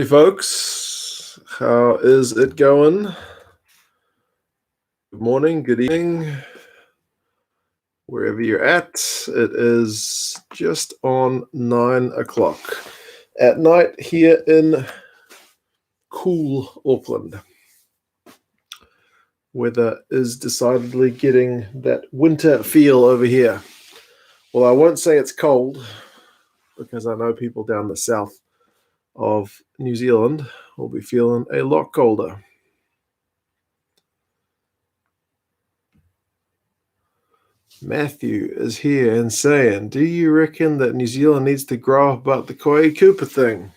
Hey folks, how is it going? Good morning, good evening, wherever you're at. It is just on 9 o'clock at night here in cool Auckland. Weather is decidedly getting that winter feel over here. Well, I won't say it's cold because I know people down the south of New Zealand will be feeling a lot colder. Matthew is here and saying, do you reckon that New Zealand needs to grow up about the Koei Cooper thing?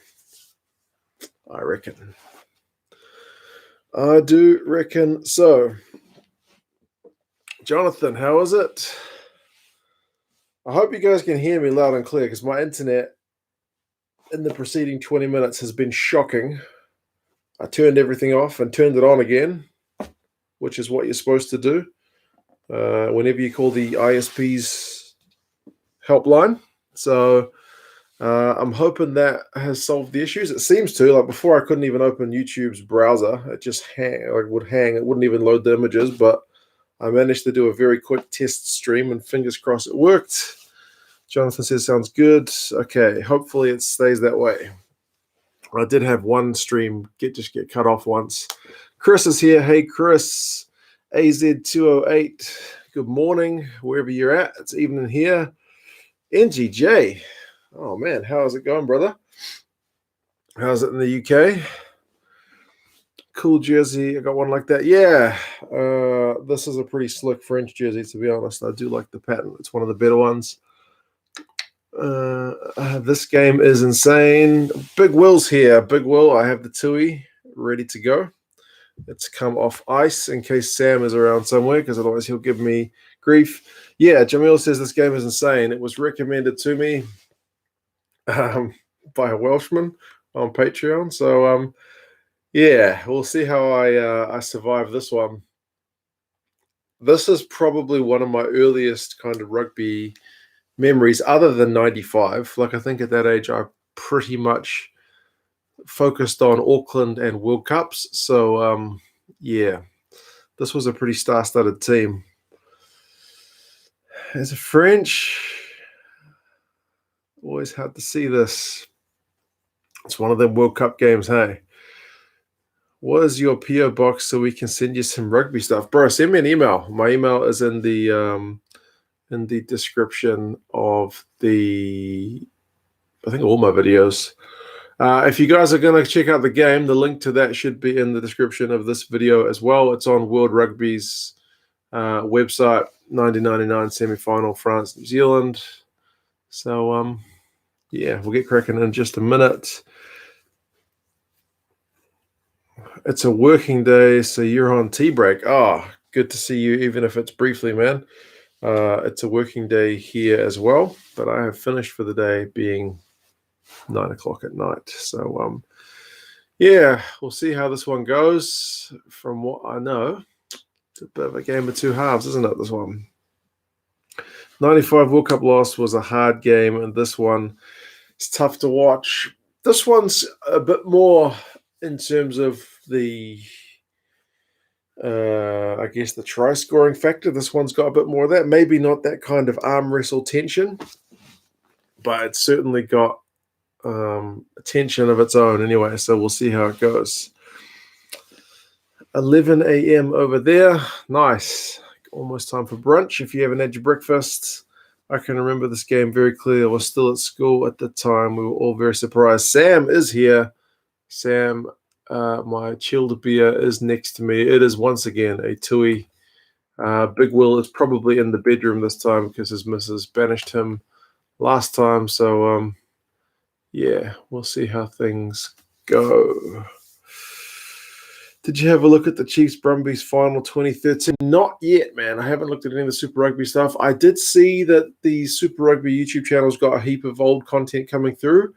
I reckon. I do reckon so. Jonathan, how is it? I hope you guys can hear me loud and clear because my internet in the preceding 20 minutes has been shocking. I turned everything off and turned it on again, which is what you're supposed to do whenever you call the ISP's helpline. So I'm hoping that has solved the issues. It seems to. Like before, I couldn't even open YouTube's browser. It just would hang. It wouldn't even load the images, but I managed to do a very quick test stream, and fingers crossed it worked. Jonathan says, sounds good. Okay, hopefully it stays that way. I did have one stream get cut off once. Chris is here. Hey, Chris. AZ208. Good morning, wherever you're at. It's evening here. NGJ. Oh, man, how's it going, brother? How's it in the UK? Cool jersey. I got one like that. Yeah, this is a pretty slick French jersey, to be honest. I do like the pattern. It's one of the better ones. This game is insane. Big Will's here. Big Will, I have the Tui ready to go. It's come off ice in case Sam is around somewhere, because otherwise he'll give me grief. Yeah, Jamil says this game is insane. It was recommended to me by a Welshman on Patreon. So, yeah, we'll see how I survive this one. This is probably one of my earliest kind of rugby memories, other than 95. Like, I think at that age, I pretty much focused on Auckland and World Cups. So, yeah, this was a pretty star-studded team. As a French, always hard to see this. It's one of them World Cup games, hey? What is your PO box so we can send you some rugby stuff? Bro, send me an email. My email is in the description of I think all my videos. If you guys are going to check out the game, the link to that should be in the description of this video as well. It's on World Rugby's website, 1999 semi-final, France, New Zealand. So, yeah, we'll get cracking in just a minute. It's a working day, so you're on tea break. Oh, good to see you, even if it's briefly, man. It's a working day here as well, but I have finished for the day, being 9 o'clock at night. So, yeah, we'll see how this one goes. From what I know, it's a bit of a game of two halves, isn't it, this one? 95 World Cup loss was a hard game, and this one is tough to watch. This one's a bit more in terms of the I guess the try scoring factor. This one's got a bit more of that. Maybe not that kind of arm wrestle tension, but it's certainly got tension of its own anyway. So we'll see how it goes. 11 a.m. over there. Nice. Almost time for brunch. If you haven't had your breakfast, I can remember this game very clearly. I was still at school at the time. We were all very surprised. Sam is here. Sam, my chilled beer is next to me. It is once again a Tui. Big Will is probably in the bedroom this time because his missus banished him last time. So, yeah, we'll see how things go. Did you have a look at the Chiefs Brumbies final 2013? Not yet, man. I haven't looked at any of the Super Rugby stuff. I did see that the Super Rugby YouTube channel's got a heap of old content coming through,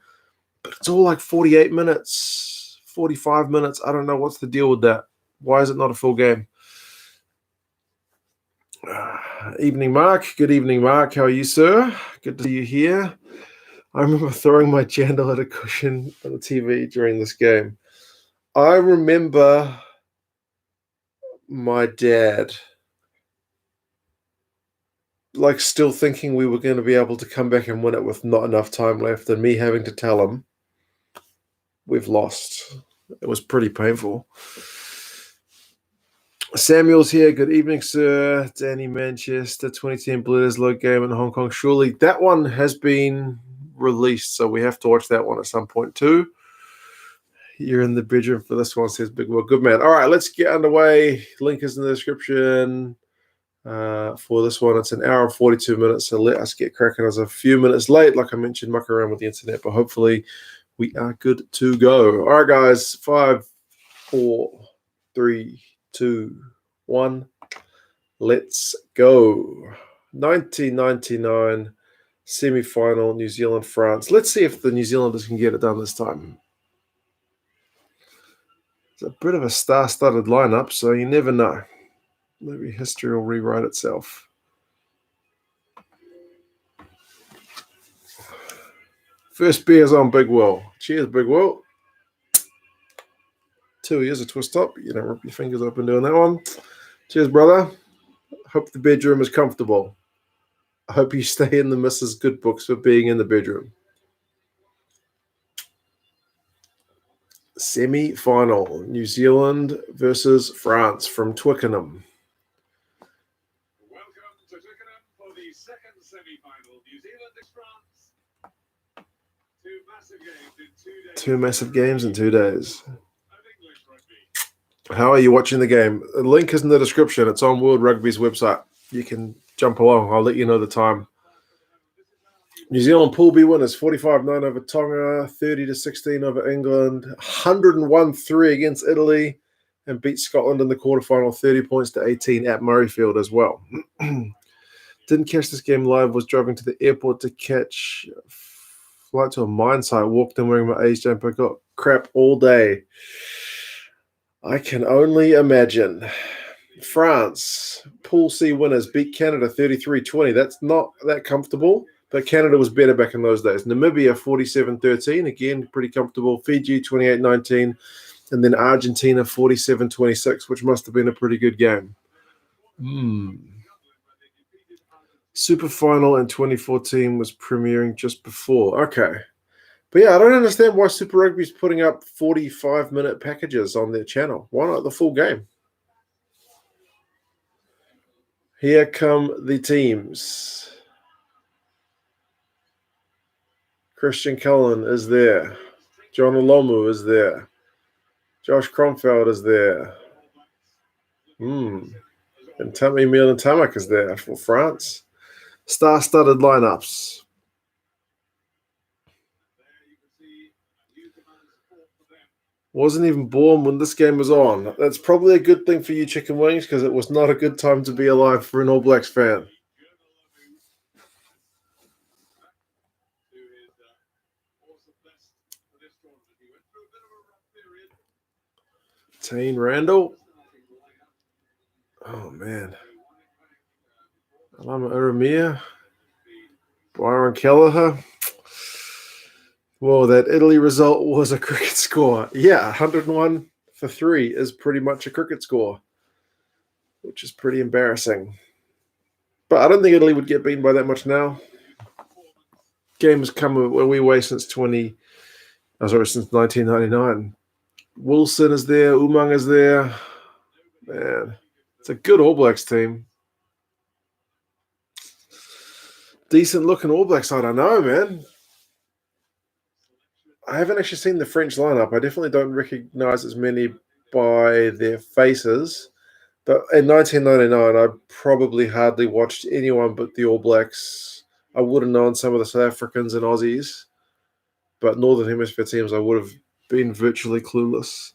but it's all like 48 minutes, 45 minutes. I don't know what's the deal with that. Why is it not a full game? Evening, Mark. Good evening, Mark. How are you, sir? Good to see you here. I remember throwing my jandal at a cushion on the TV during this game. I remember my dad still thinking we were going to be able to come back and win it with not enough time left, and me having to tell him we've lost. It was pretty painful. Samuel's here. Good evening, sir. Danny Manchester, 2010 Blues low game in Hong Kong. Surely that one has been released, so we have to watch that one at some point too. You're in the bedroom for this one, says Big Will. Good man. All right, let's get underway. Link is in the description for this one. It's an hour and 42 minutes, so let us get cracking. I was a few minutes late, like I mentioned, muck around with the internet, but hopefully we are good to go. All right, guys. 5, 4, 3, 2, 1. Let's go. 1999 semi-final, New Zealand, France. Let's see if the New Zealanders can get it done this time. It's a bit of a star-studded lineup, so you never know. Maybe history will rewrite itself. First beer's on Big Will. Cheers, Big Will. 2 years of twist top. You don't rip your fingers up and doing that one. Cheers, brother. Hope the bedroom is comfortable. I hope you stay in the Mrs. Good books for being in the bedroom. Semi-final, New Zealand versus France from Twickenham. Welcome to Twickenham for the second semi-final. New Zealand against France. Two massive games in 2 days. How are you watching the game? The link is in the description. It's on World Rugby's website. You can jump along. I'll let you know the time. New Zealand Pool B winners, 45-9 over Tonga, 30-16 over England, 101-3 against Italy, and beat Scotland in the quarterfinal, 30-18 at Murrayfield as well. Didn't catch this game live, was driving to the airport to catch a flight to a mine site, walked in wearing my A's jumper, got crap all day. I can only imagine. France, Pool C winners, beat Canada 33-20. That's not that comfortable. But Canada was better back in those days. Namibia, 47-13. Again, pretty comfortable. Fiji, 28-19. And then Argentina, 47-26, which must have been a pretty good game. Super Final in 2014 was premiering just before. Okay. But yeah, I don't understand why Super Rugby's putting up 45-minute packages on their channel. Why not the full game? Here come the teams. Christian Cullen is there. John Olomu is there. Josh Cromfeld is there. And Tammy Milan-Tamak is there for France. Star-studded lineups. Wasn't even born when this game was on. That's probably a good thing for you chicken wings because it was not a good time to be alive for an All Blacks fan. Tane Randall. Oh, man. Alama Uramia. Byron Kelleher. Whoa, that Italy result was a cricket score. Yeah, 101-3 is pretty much a cricket score, which is pretty embarrassing. But I don't think Italy would get beaten by that much now. Game has come a wee way since 1999. Wilson is there. Umang is there. Man, it's a good All Blacks team. Decent looking All Blacks. I don't know, man. I haven't actually seen the French lineup. I definitely don't recognize as many by their faces. But in 1999, I probably hardly watched anyone but the All Blacks. I would have known some of the South Africans and Aussies. But Northern Hemisphere teams, I would have been virtually clueless.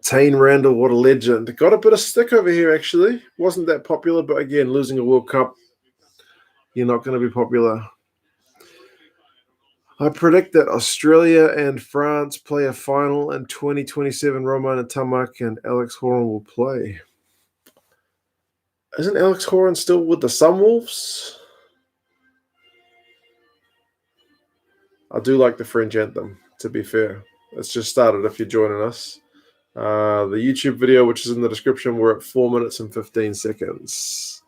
Tane Randall, what a legend. Got a bit of stick over here, actually. Wasn't that popular, but again, losing a World Cup, you're not going to be popular. I predict that Australia and France play a final in 2027. Roman and Tamak and Alex Horan will play. Isn't Alex Horan still with the Sunwolves? I do like the French anthem, to be fair. It's just started if you're joining us. The YouTube video, which is in the description, we're at 4 minutes and 15 seconds.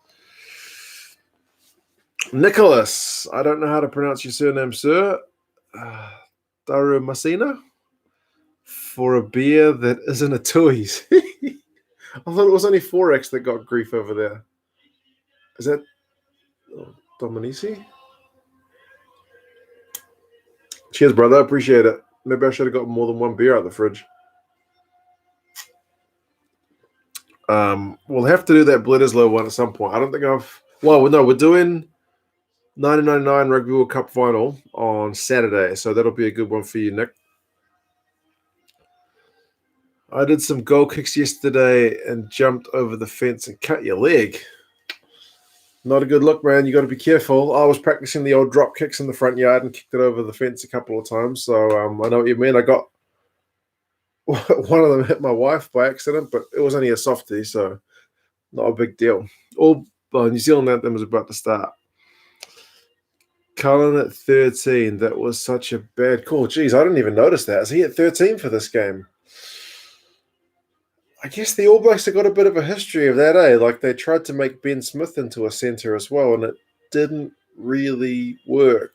Nicholas, I don't know how to pronounce your surname, sir. Daru Masina? For a beer that isn't a Tui's. I thought it was only 4X that got grief over there. Is that Dominici? Cheers, brother. Appreciate it. Maybe I should have got more than one beer out of the fridge. We'll have to do that Bledisloe one at some point. I don't think I've... Well, no, we're doing 1999 Rugby World Cup final on Saturday, so that'll be a good one for you, Nick. I did some goal kicks yesterday and jumped over the fence and cut your leg. Not a good look, man. You got to be careful. I was practicing the old drop kicks in the front yard and kicked it over the fence a couple of times. So I know what you mean. I got one of them hit my wife by accident, but it was only a softie, so not a big deal. New Zealand anthem was about to start. Cullen at 13. That was such a bad call. Jeez, I didn't even notice that. Is he at 13 for this game? I guess the All Blacks have got a bit of a history of that, eh? Like they tried to make Ben Smith into a centre as well, and it didn't really work.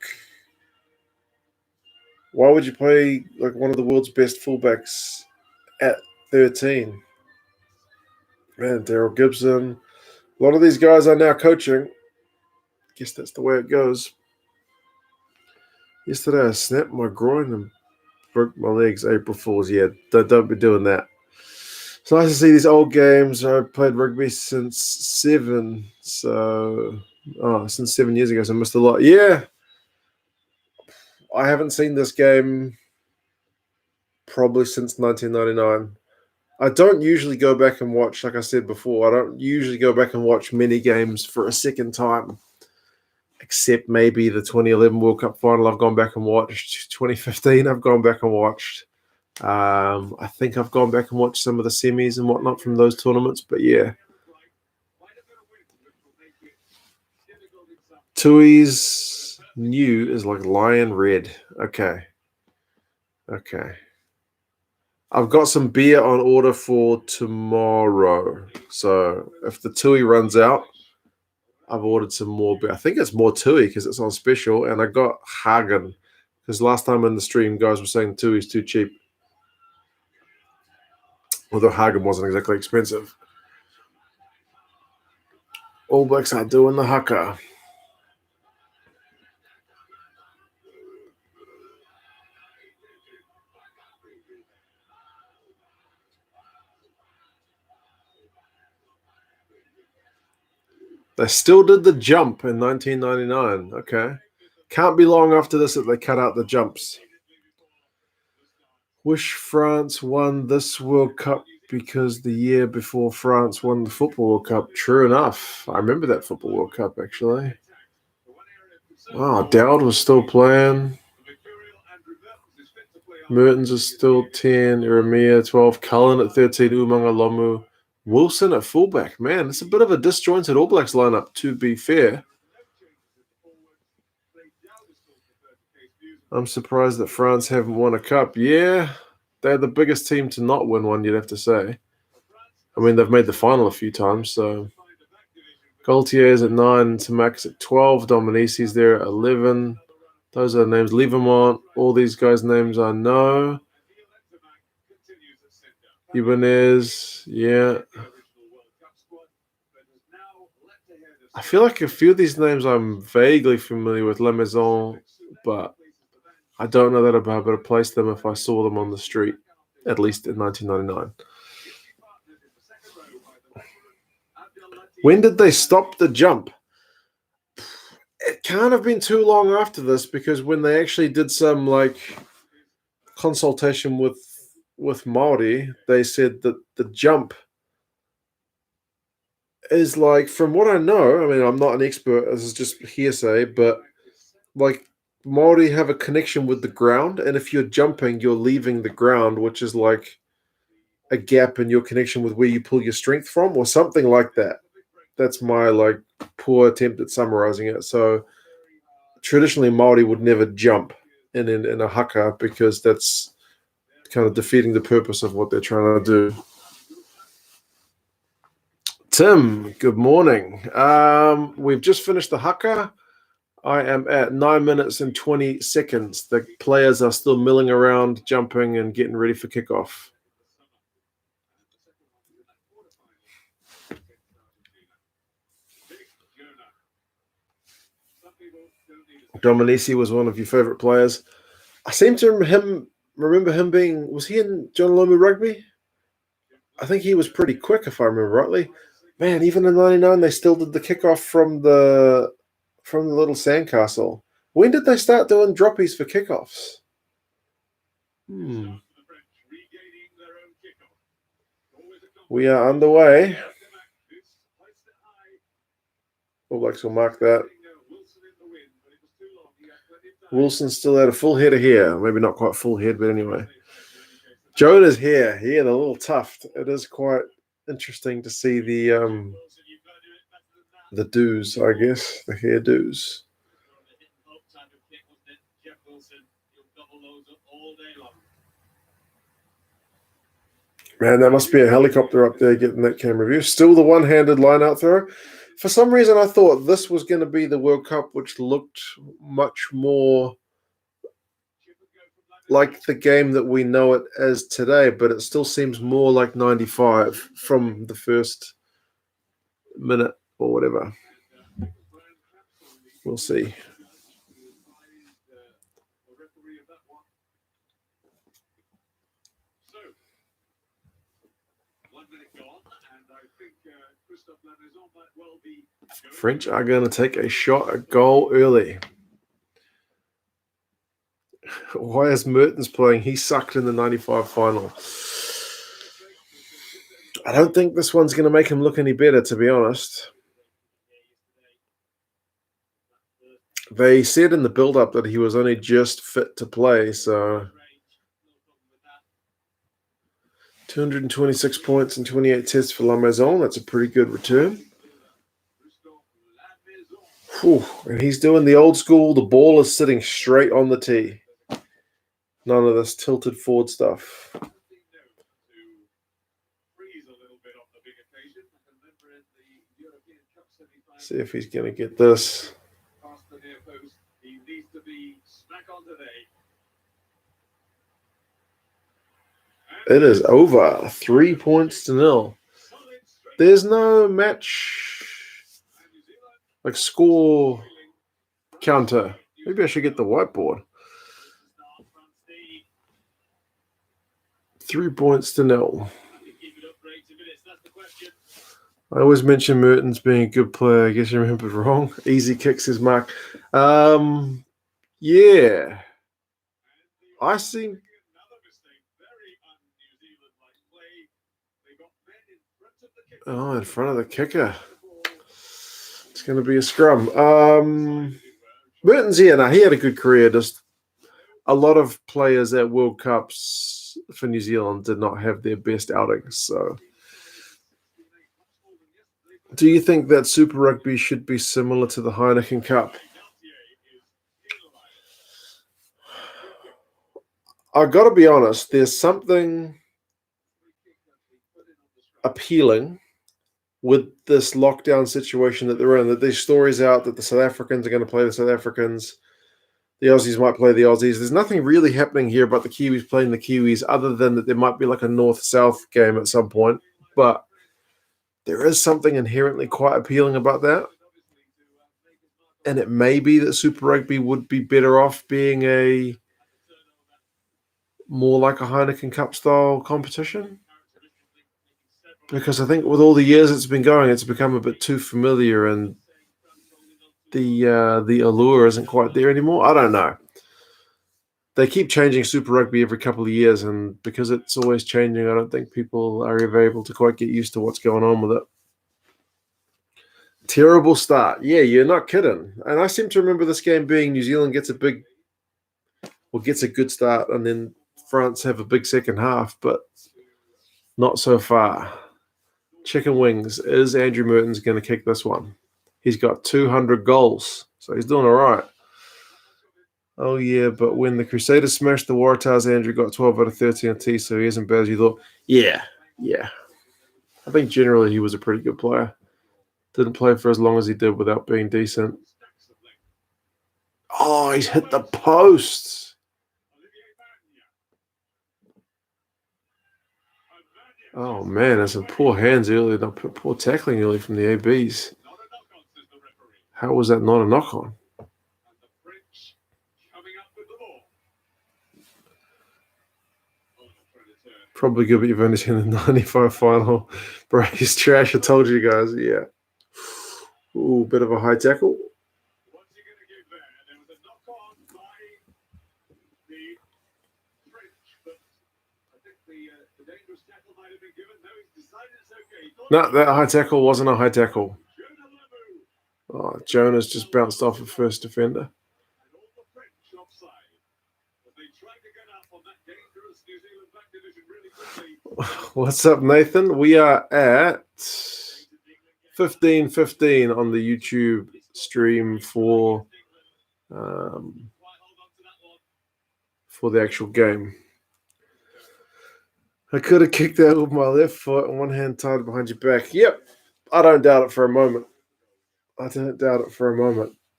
Why would you play like one of the world's best fullbacks at 13? Man, Daryl Gibson. A lot of these guys are now coaching. Guess that's the way it goes. Yesterday I snapped my groin and broke my legs. April Fool's. Yeah, don't be doing that. It's nice to see these old games. I played rugby since 7. Since 7 years ago, so I missed a lot. Yeah. I haven't seen this game probably since 1999. I don't usually go back and watch, like I said before, I don't usually go back and watch many games for a second time, except maybe the 2011 World Cup final I've gone back and watched. 2015 I've gone back and watched. I think I've gone back and watched some of the semis and whatnot from those tournaments, but yeah. Tui's new is like lion red. Okay. I've got some beer on order for tomorrow. So if the Tui runs out, I've ordered some more beer. I think it's more Tui because it's on special. And I got Hagen because last time in the stream, guys were saying Tui's too cheap. Although Hagen wasn't exactly expensive. All Blacks are doing the haka. They still did the jump in 1999. Okay. Can't be long after this that they cut out the jumps. Wish France won this World Cup because the year before France won the Football World Cup. True enough. I remember that Football World Cup, actually. Wow, Dowd was still playing. Mertens is still 10. Eremia, 12. Cullen at 13. Umanga Lomu. Wilson at fullback. Man, it's a bit of a disjointed All Blacks lineup, to be fair. I'm surprised that France haven't won a cup. Yeah, they're the biggest team to not win one, you'd have to say. I mean, they've made the final a few times, so... Gaultier's at 9, Tamax at 12, Dominici's there at 11. Those are the names. Livermont, all these guys' names I know. Ibanez, yeah. I feel like a few of these names I'm vaguely familiar with. La Maison, but I don't know that I'd be able to place them if I saw them on the street, at least in 1999. When did they stop the jump? It can't have been too long after this because when they actually did some like consultation with Maori, they said that the jump is like, from what I know, I mean, I'm not an expert, this is just hearsay, but like Maori have a connection with the ground, and if you're jumping, you're leaving the ground, which is like a gap in your connection with where you pull your strength from or something like that. That's my like poor attempt at summarizing it. So traditionally Maori would never jump. in a haka, because that's kind of defeating the purpose of what they're trying to do. Tim, good morning. We've just finished the haka. I am at 9 minutes and 20 seconds. The players are still milling around, jumping, and getting ready for kickoff. Dominici was one of your favorite players. I seem to remember him being, was he in John Lomu Rugby? I think he was pretty quick, if I remember rightly. Man, even in '99, they still did the kickoff from the little sandcastle. When did they start doing droppies for kickoffs? We are underway. All Blacks will mark that. Wilson still had a full head of hair. Maybe not quite full head, but anyway. Jonah's hair. Yeah, the little tuft. It is quite interesting to see the doos, I guess, the hair doos. Man, that must be a helicopter up there getting that camera view. Still the one-handed line-out throw. For some reason, I thought this was going to be the World Cup, which looked much more like the game that we know it as today, but it still seems more like 95 from the first minute or whatever. We'll see. French are going to take a shot at goal early. Why is Mertens playing? He sucked in the 95 final. I don't think this one's going to make him look any better, to be honest. They said in the build-up that he was only just fit to play, so 226 points and 28 tests for La Maison. That's a pretty good return. Whew. And he's doing the old school. The ball is sitting straight on the tee. None of this tilted forward stuff. See if he's going to get this. It is over. 3-0. There's no match, like score counter. Maybe I should get the whiteboard. 3-0. I always mention Mertens being a good player. I guess you remembered wrong. Easy kicks his mark. Yeah. I think. Oh, in front of the kicker. It's going to be a scrum. Mertens, yeah, no, he had a good career. Just a lot of players at World Cups for New Zealand did not have their best outings. So, do you think that Super Rugby should be similar to the Heineken Cup? I've got to be honest, there's something appealing with this lockdown situation that they're in, that there's stories out that the South Africans are going to play the South Africans, the Aussies might play the Aussies. There's nothing really happening here about the Kiwis playing the Kiwis, other than that there might be like a North-South game at some point. But there is something inherently quite appealing about that. And it may be that Super Rugby would be better off being a more like a Heineken Cup style competition. Because I think with all the years it's been going, it's become a bit too familiar, and the allure isn't quite there anymore. I don't know. They keep changing Super Rugby every couple of years, and because it's always changing, I don't think people are ever able to quite get used to what's going on with it. Terrible start. Yeah, you're not kidding. And I seem to remember this game being New Zealand gets a good start, and then France have a big second half, but not so far. Chicken wings. Is Andrew Mertens going to kick this one? He's got 200 goals, so he's doing all right. Oh, yeah, but when the Crusaders smashed the Waratahs, Andrew got 12 out of 13 on T, so he isn't bad as you thought. Yeah. I think generally he was a pretty good player. Didn't play for as long as he did without being decent. Oh, he's hit the post. Oh, man, there's some poor hands early, poor tackling early from the ABs. How was that not a knock-on? Probably good, but you've only seen the 95 final. Bro, he's trash. I told you guys. Yeah. Ooh, bit of a high tackle. What's he going to give there? There was a knock-on by the French, but I think the dangerous tackle might have been given. No, he's decided it's okay. No, that high tackle wasn't a high tackle. Oh, Jonas just bounced off a first defender. And all the French offside. But they tried to get up on that dangerous New Zealand back division really quickly. What's up, Nathan? We are at 15:15 on the YouTube stream for the actual game. I could have kicked that with my left foot and one hand tied behind your back. Yep, I don't doubt it for a moment.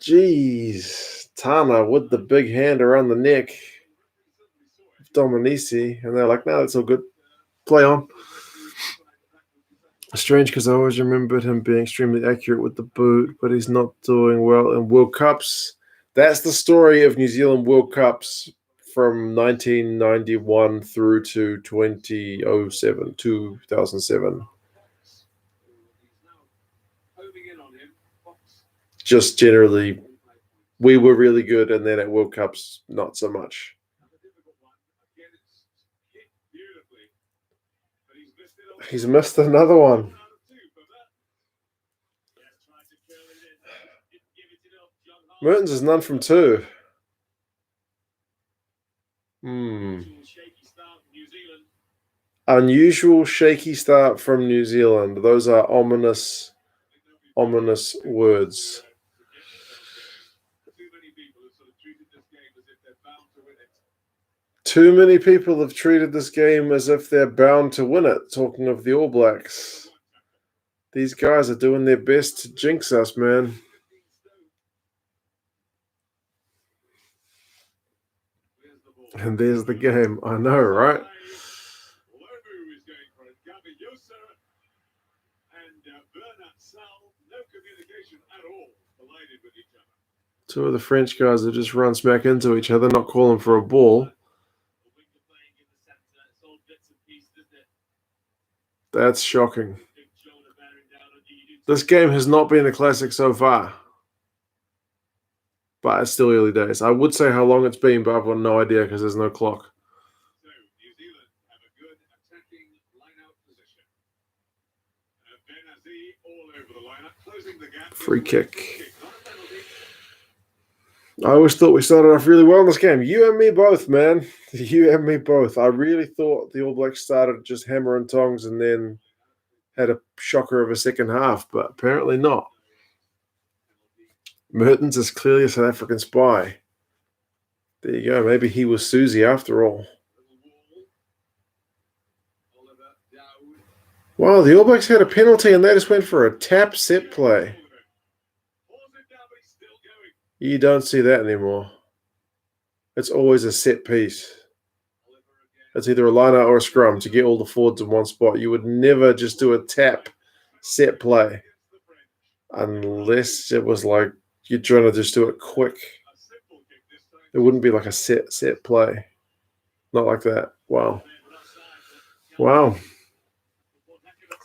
Jeez, Tana with the big hand around the neck of Dominici, and they're like, no, that's all good. Play on. Strange because I always remembered him being extremely accurate with the boot, but he's not doing well in World Cups. That's the story of New Zealand World Cups from 1991 through to 2007. Just generally, we were really good, and then at World Cups, not so much. He's missed another one. Mertens is none from two. Unusual shaky start from New Zealand. Those are ominous words. Too many people have treated this game as if they're bound to win it. Talking of the All Blacks. These guys are doing their best to jinx us, man. And there's the game. I know, right? Two of the French guys that just run smack into each other, not calling for a ball. That's shocking. This game has not been a classic so far. But it's still early days. I would say how long it's been, but I've got no idea because there's no clock. So, New Zealand have a good attacking line-out position. Benazi all over the lineup, closing the gap. Free kick. I always thought we started off really well in this game. You and me both, man. You and me both. I really thought the All Blacks started just hammer and tongs and then had a shocker of a second half, but apparently not. Mertens is clearly a South African spy. There you go. Maybe he was Susie after all. Wow, the All Blacks had a penalty and they just went for a tap set play. You don't see that anymore. It's always a set piece. It's either a line-out or a scrum to get all the forwards in one spot. You would never just do a tap set play unless it was like you're trying to just do it quick. It wouldn't be like a set play. Not like that. Wow.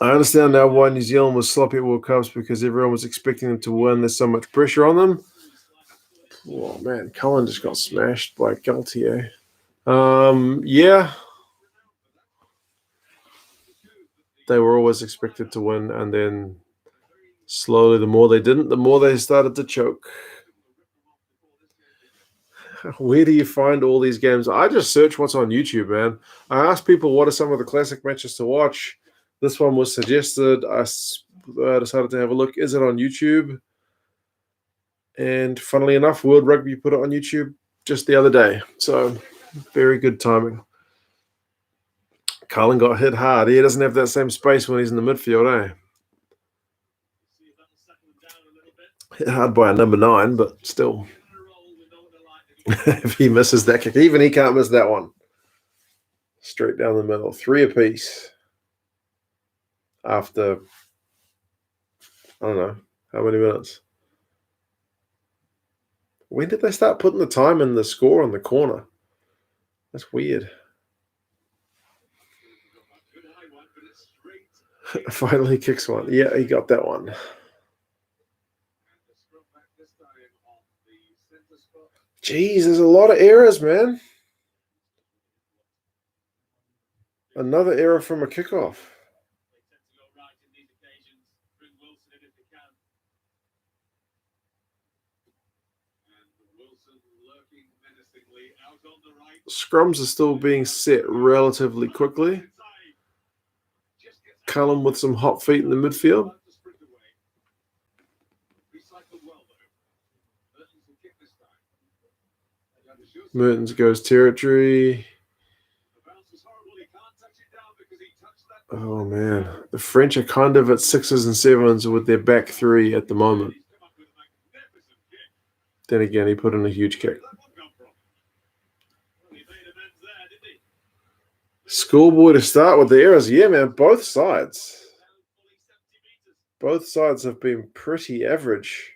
I understand now why New Zealand was sloppy at World Cups because everyone was expecting them to win. There's so much pressure on them. Oh, man. Cullen just got smashed by Galtier. Yeah. They were always expected to win, and then slowly, the more they didn't, the more they started to choke. Where do you find all these games? I just search what's on YouTube, man. I asked people what are some of the classic matches to watch. This one was suggested. I decided to have a look. Is it on YouTube? And funnily enough, World Rugby put it on YouTube just the other day. So very good timing. Cullen got hit hard. He doesn't have that same space when he's in the midfield, eh? Hit hard by a number 9, but still. If he misses that kick, even he can't miss that one. Straight down the middle. 3 apiece. After, I don't know, how many minutes? When did they start putting the time in the score on the corner? That's weird. Finally kicks one. Yeah, he got that one. Jeez, there's a lot of errors, man. Another error from a kickoff. Scrums are still being set relatively quickly. Cullen with some hot feet in the midfield. Mertens goes territory. Oh, man. The French are kind of at 6s and 7s with their back 3 at the moment. Then again, he put in a huge kick. Schoolboy to start with the errors. Yeah, man, both sides. Both sides have been pretty average.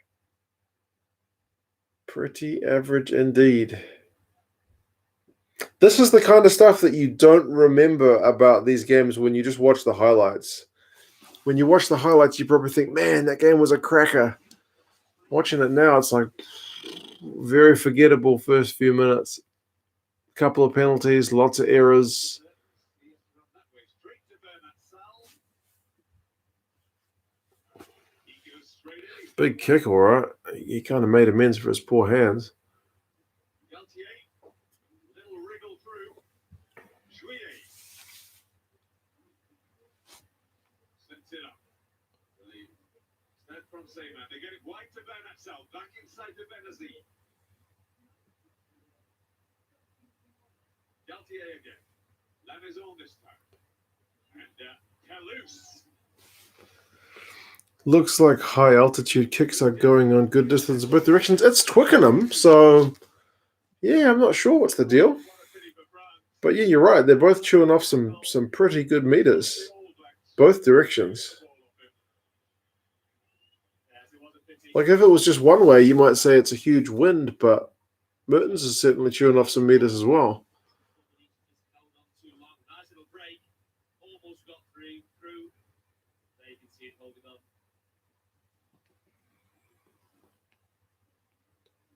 Pretty average indeed. This is the kind of stuff that you don't remember about these games when you just watch the highlights. When you watch the highlights, you probably think, man, that game was a cracker. Watching it now, it's like very forgettable first few minutes. Couple of penalties, lots of errors. Big kick, all right. He kind of made amends for his poor hands. They get it wide to Bernat, back inside to Benazzi. Galtier again. La Maison this time. And Calous. Looks like high altitude kicks are going on good distance in both directions. It's Twickenham, so yeah, I'm not sure what's the deal. But yeah, you're right. They're both chewing off some pretty good meters, both directions. Like if it was just one way, you might say it's a huge wind, but Mertens is certainly chewing off some meters as well.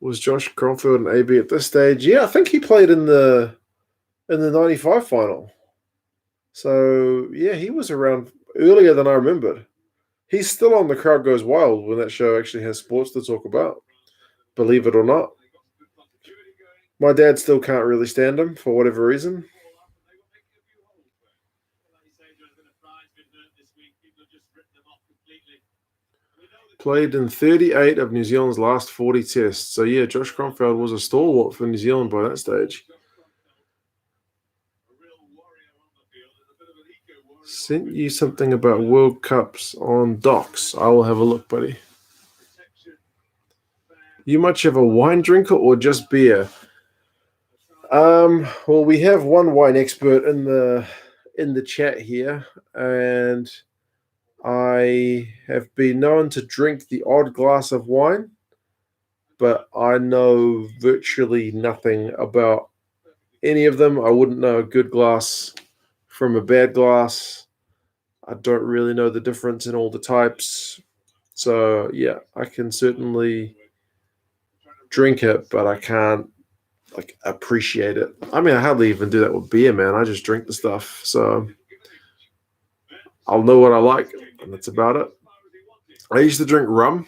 Was Josh Cromfield an AB at this stage? Yeah, I think he played in the 95 final. So yeah, he was around earlier than I remembered. He's still on The Crowd Goes Wild when that show actually has sports to talk about, believe it or not. My dad still can't really stand him for whatever reason. Played in 38 of New Zealand's last 40 tests. So yeah, Josh Cromfield was a stalwart for New Zealand by that stage. Sent you something about World Cups on docs. I will have a look, buddy. You much of a wine drinker or just beer? Well, we have one wine expert in the chat here, and I have been known to drink the odd glass of wine, but I know virtually nothing about any of them. I wouldn't know a good glass from a bad glass. I don't really know the difference in all the types. So, yeah, I can certainly drink it, but I can't, appreciate it. I mean, I hardly even do that with beer, man. I just drink the stuff. So, I'll know what I like, and that's about it. I used to drink rum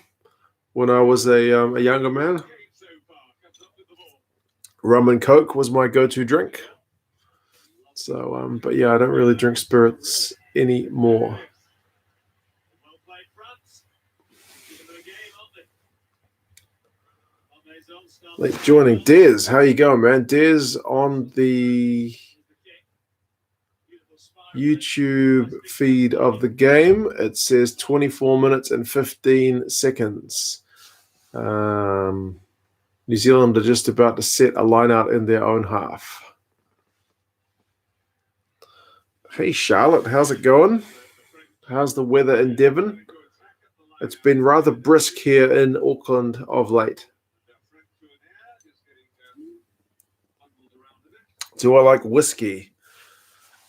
when I was a younger man. Rum and Coke was my go-to drink. So, but yeah, I don't really drink spirits anymore. Late joining. Des, how you going, man? Des on the YouTube feed of the game, it says 24 minutes and 15 seconds. New Zealand are just about to set a line out in their own half. Hey, Charlotte, how's it going? How's the weather in Devon? It's been rather brisk here in Auckland of late. Do I like whiskey?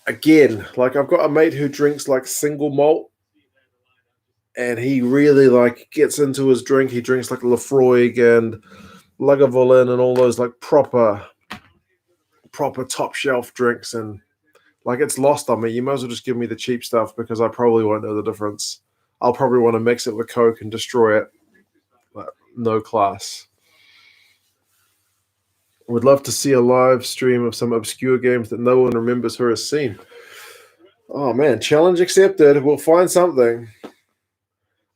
Again, like I've got a mate who drinks like single malt, and he really like gets into his drink. He drinks like Lafroig and Lagavulin and all those like proper top shelf drinks, and like it's lost on me. You might as well just give me the cheap stuff because I probably won't know the difference. I'll probably want to mix it with Coke and destroy it. But no class. Would love to see a live stream of some obscure games that no one remembers or has seen. Oh man, challenge accepted. We'll find something.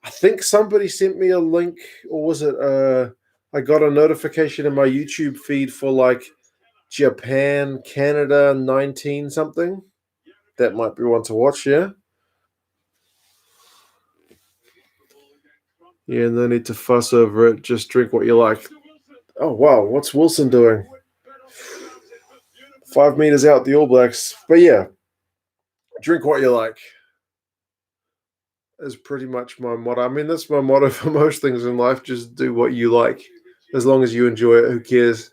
I think somebody sent me a link, or was it I got a notification in my YouTube feed for like Japan, Canada 19 something. That might be one to watch, yeah? Yeah, no need to fuss over it. Just drink what you like. Oh, wow. What's Wilson doing? 5 meters out, the All Blacks. But yeah, drink what you like is pretty much my motto. I mean, that's my motto for most things in life. Just do what you like. As long as you enjoy it, who cares?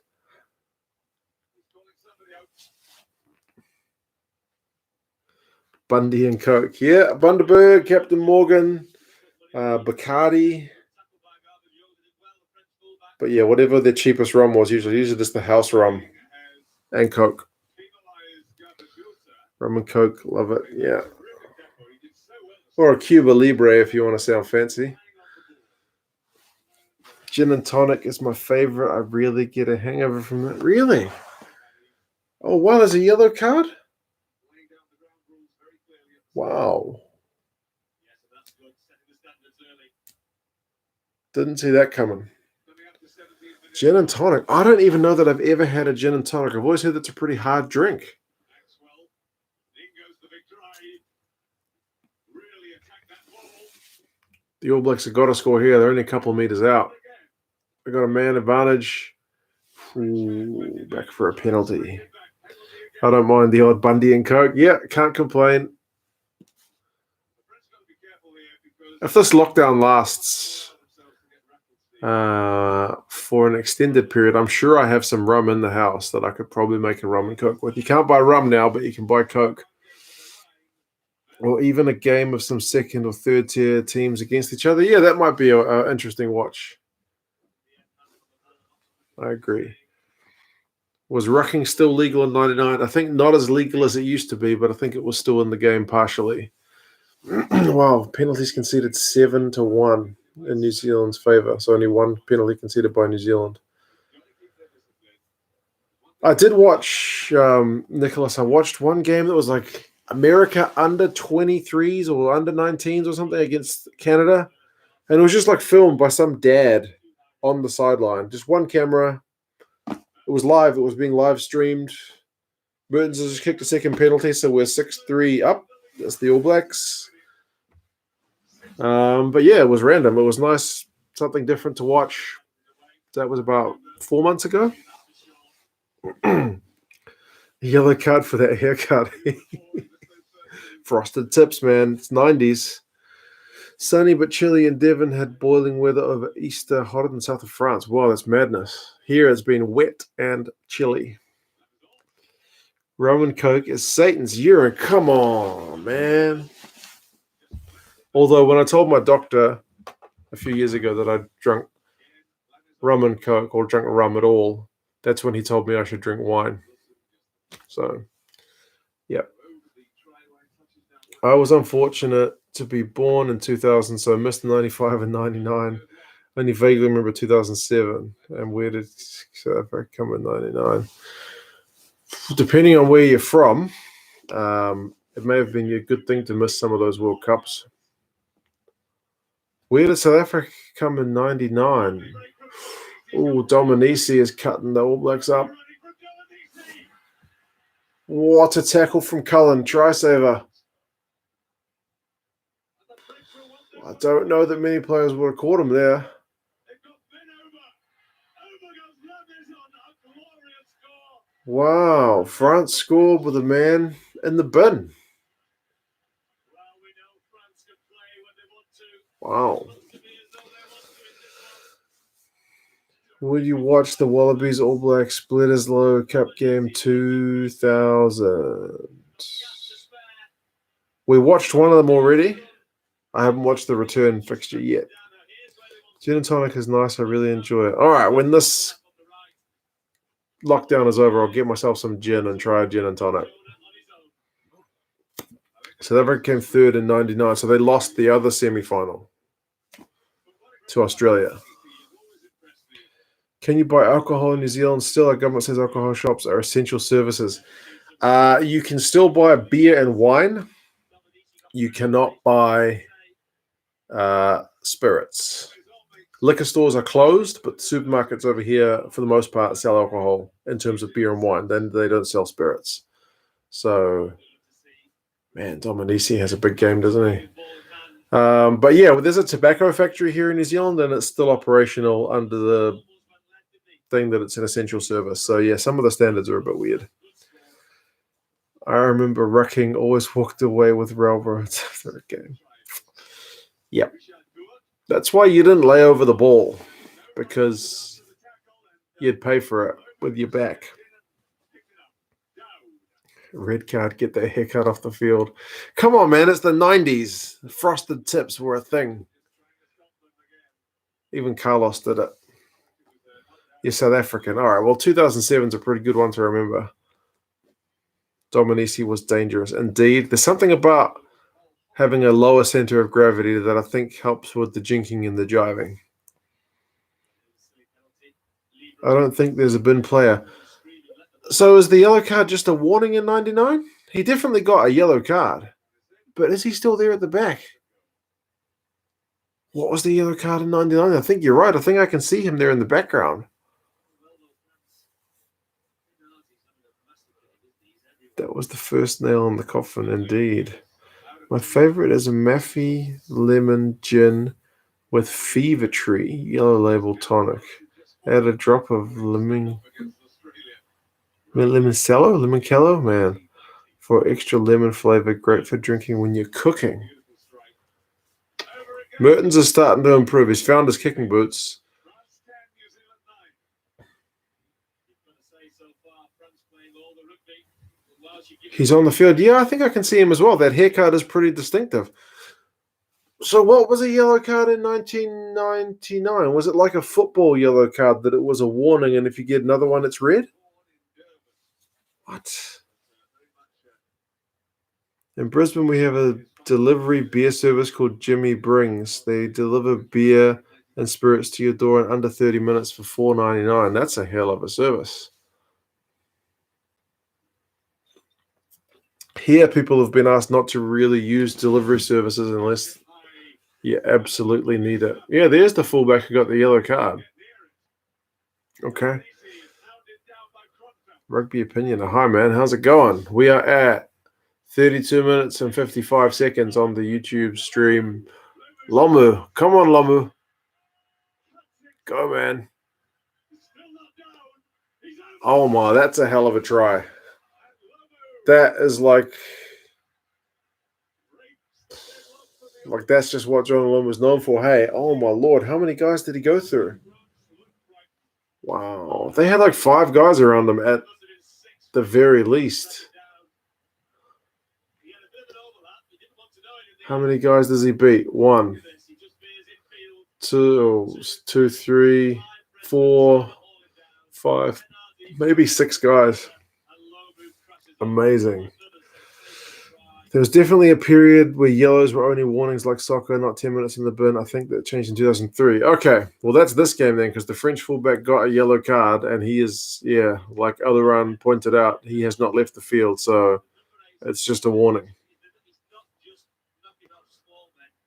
Bundy and Coke. Yeah, Bundaberg, Captain Morgan, Bacardi. But yeah, whatever the cheapest rum was, usually just the house rum and Coke. Rum and Coke, love it, yeah. Or a Cuba Libre if you want to sound fancy. Gin and tonic is my favorite. I really get a hangover from that. Really? Oh, wow, there's a yellow card? Wow. Didn't see that coming. Gin and tonic. I don't even know that I've ever had a gin and tonic. I've always heard that's a pretty hard drink. The All Blacks have got to score here. They're only a couple of meters out. They got a man advantage. Ooh, back for a penalty. I don't mind the odd Bundy and Coke. Yeah, can't complain. If this lockdown lasts for an extended period, I'm sure I have some rum in the house that I could probably make a rum and Coke with. You can't buy rum now, but you can buy Coke. Or even a game of some second or third tier teams against each other. Yeah, that might be an interesting watch. I agree. Was rucking still legal in 99? I think not as legal as it used to be, but I think it was still in the game partially. Wow, penalties conceded 7-1 in New Zealand's favour. So only one penalty conceded by New Zealand. I did watch, Nicholas, I watched one game that was like America under 23s or under 19s or something against Canada. And it was just like filmed by some dad on the sideline. Just one camera. It was live. It was being live streamed. Mertens has just kicked a second penalty, so we're 6-3 up. That's the All Blacks. But yeah, it was random. It was nice. Something different to watch. That was about 4 months ago. Yellow card for that haircut. Frosted tips, man. It's 90s. Sunny but chilly in Devon, had boiling weather over Easter, hotter than south of France. Wow, that's madness. Here it's been wet and chilly. Rum and Coke is Satan's urine. Come on, man. Although when I told my doctor a few years ago that I'd drunk rum and Coke or drunk rum at all, that's when he told me I should drink wine. So, yeah. I was unfortunate to be born in 2000, so I missed 95 and 99. Only vaguely remember 2007. And where did South Africa come in 99? Depending on where you're from, it may have been a good thing to miss some of those World Cups. Where did South Africa come in 99? Oh, Dominici is cutting the All Blacks up. What a tackle from Cullen. Try saver. I don't know that many players would have caught him there. Wow, France scored with a man in the bin. Wow. Would you watch the Wallabies All Blacks Bledisloe Cup game 2000? We watched one of them already. I haven't watched the return fixture yet. Gin and tonic is nice. I really enjoy it. All right, when this lockdown is over, I'll get myself some gin and try a gin and tonic. South Africa came third in 99, so they lost the other semi-final to Australia. Can you buy alcohol in New Zealand still? Our government says alcohol shops are essential services. You can still buy beer and wine. You cannot buy spirits. Liquor stores are closed, but supermarkets over here, for the most part, sell alcohol in terms of beer and wine. Then they don't sell spirits. So, man, Dominici has a big game, doesn't he? But yeah, there's a tobacco factory here in New Zealand, and it's still operational under the thing that it's an essential service. So yeah, some of the standards are a bit weird. I remember Rucking always walked away with railroads after a game. Yep. That's why you didn't lay over the ball, because you'd pay for it with your back. Red card, get that haircut off the field. Come on, man, it's the 90s. Frosted tips were a thing. Even Carlos did it. You're South African. All right, well, 2007 is a pretty good one to remember. Dominici was dangerous. Indeed, there's something about having a lower center of gravity that I think helps with the jinking and the jiving. I don't think there's a bin player. So is the yellow card just a warning in 99? He definitely got a yellow card. But is he still there at the back? What was the yellow card in 99? I think you're right. I think I can see him there in the background. That was the first nail in the coffin, indeed. My favorite is a Maffy lemon gin with Fever Tree yellow label tonic. Add a drop of limoncello, man, for extra lemon flavor. Great for drinking when you're cooking. Mertens is starting to improve. He's found his kicking boots. He's on the field. Yeah, I think I can see him as well. That haircut is pretty distinctive. So what was a yellow card in 1999? Was it like a football yellow card that it was a warning, and if you get another one, it's red? What? In Brisbane, we have a delivery beer service called Jimmy Brings. They deliver beer and spirits to your door in under 30 minutes for $4.99. That's a hell of a service. Here, people have been asked not to really use delivery services unless you absolutely need it. Yeah, there's the fullback who got the yellow card. Okay. Rugby opinion. Hi, man. How's it going? We are at 32 minutes and 55 seconds on the YouTube stream. Lomu. Come on, Lomu. Go, man. Oh, my. That's a hell of a try. That is like that's just what John Lomu was known for. Hey, oh, my Lord. How many guys did he go through? Wow. They had like 5 guys around him at the very least. How many guys does he beat? 1, 2, 3, 4, 5, maybe 6 guys. Amazing. There was definitely a period where yellows were only warnings like soccer, not 10 minutes in the bin. I think that changed in 2003. Okay, well, that's this game then, because the French fullback got a yellow card, and he is, like Otherun pointed out, he has not left the field, so it's just a warning.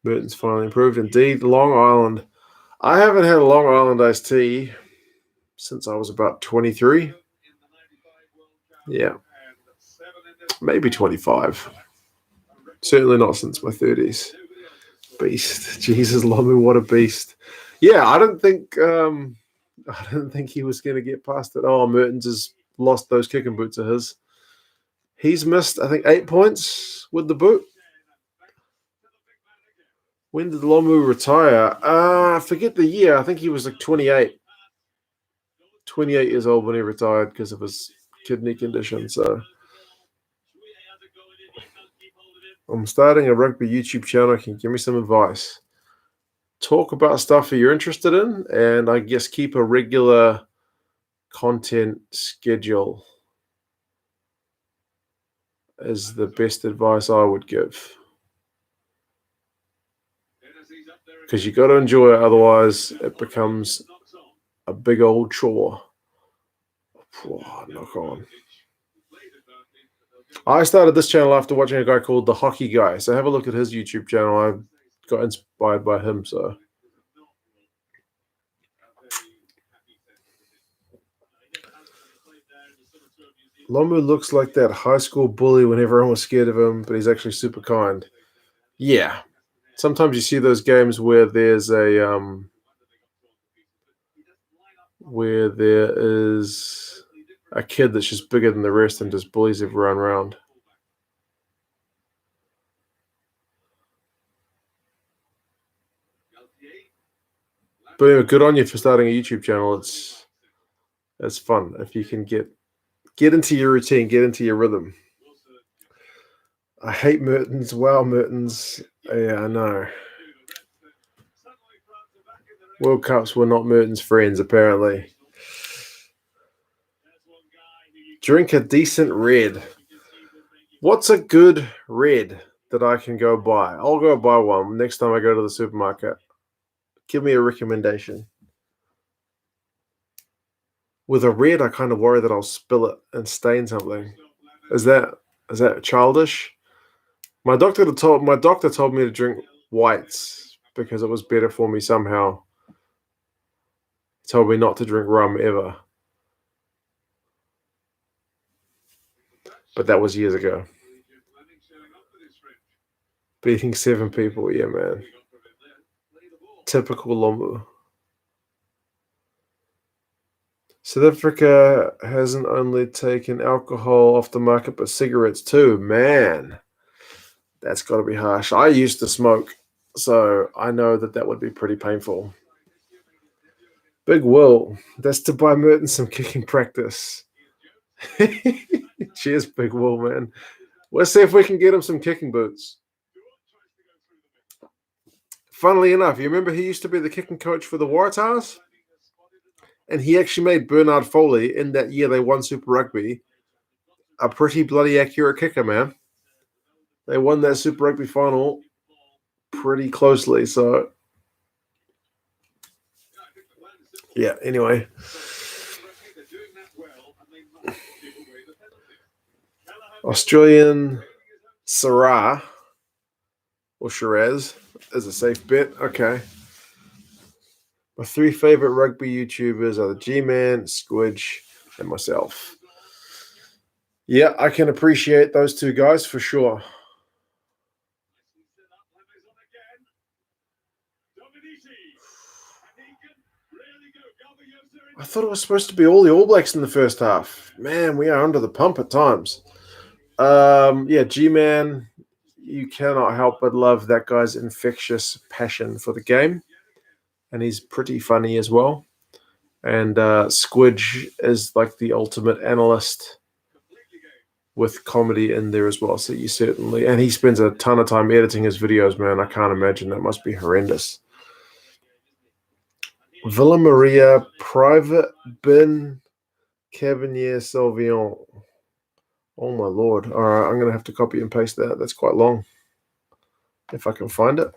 Mertens finally improved. Indeed, Long Island. I haven't had a Long Island iced tea since I was about 23. Yeah, maybe 25. Certainly not since my 30s. Beast. Jesus, Lomu, what a beast. Yeah, I don't think he was going to get past it. Oh, Mertens has lost those kicking boots of his. He's missed, I think, 8 points with the boot. When did Lomu retire? I forget the year. I think he was like 28. 28 years old when he retired because of his kidney condition. So I'm starting a rugby YouTube channel. Can you give me some advice? Talk about stuff that you're interested in, and I guess keep a regular content schedule is the best advice I would give. Because you got to enjoy it, otherwise it becomes a big old chore. Oh, knock on. I started this channel after watching a guy called The Hockey Guy. So have a look at his YouTube channel. I got inspired by him. So Lomu looks like that high school bully when everyone was scared of him, but he's actually super kind. Yeah. Sometimes you see those games where there's where there is a kid that's just bigger than the rest and just bullies everyone around. But anyway, good on you for starting a YouTube channel. It's fun if you can get into your routine, get into your rhythm. I hate Mertens. Wow, Mertens. Yeah, I know. World Cups were not Mertens' friends, apparently. Drink a decent red. What's a good red that I can go buy? I'll go buy one next time I go to the supermarket. Give me a recommendation. With a red, I kind of worry that I'll spill it and stain something. Is that childish? My doctor told me to drink whites because it was better for me somehow. He told me not to drink rum ever. But that was years ago. Beating 7 people, yeah, man. Typical Lomu. South Africa hasn't only taken alcohol off the market, but cigarettes too. Man, that's got to be harsh. I used to smoke, so I know that would be pretty painful. Big Will, that's to buy Merton some kicking practice. Cheers, Big Will, man. Let's see if we can get him some kicking boots. Funnily enough, you remember he used to be the kicking coach for the Waratahs? And he actually made Bernard Foley, in that year they won Super Rugby, a pretty bloody accurate kicker, man. They won that Super Rugby final pretty closely. So, yeah, anyway. Australian Sarah or Shiraz is a safe bet. Okay. My 3 favorite rugby YouTubers are the G-Man, Squidge, and myself. Yeah, I can appreciate those 2 guys for sure. I thought it was supposed to be all the All Blacks in the first half. Man, we are under the pump at times. Yeah, G-Man, you cannot help but love that guy's infectious passion for the game. And he's pretty funny as well. And Squidge is like the ultimate analyst with comedy in there as well. So you certainly... And he spends a ton of time editing his videos, man. I can't imagine. That must be horrendous. Villa Maria, Private Bin, Cabernet Sauvignon. Oh, my Lord. All right, I'm going to have to copy and paste that. That's quite long. If I can find it.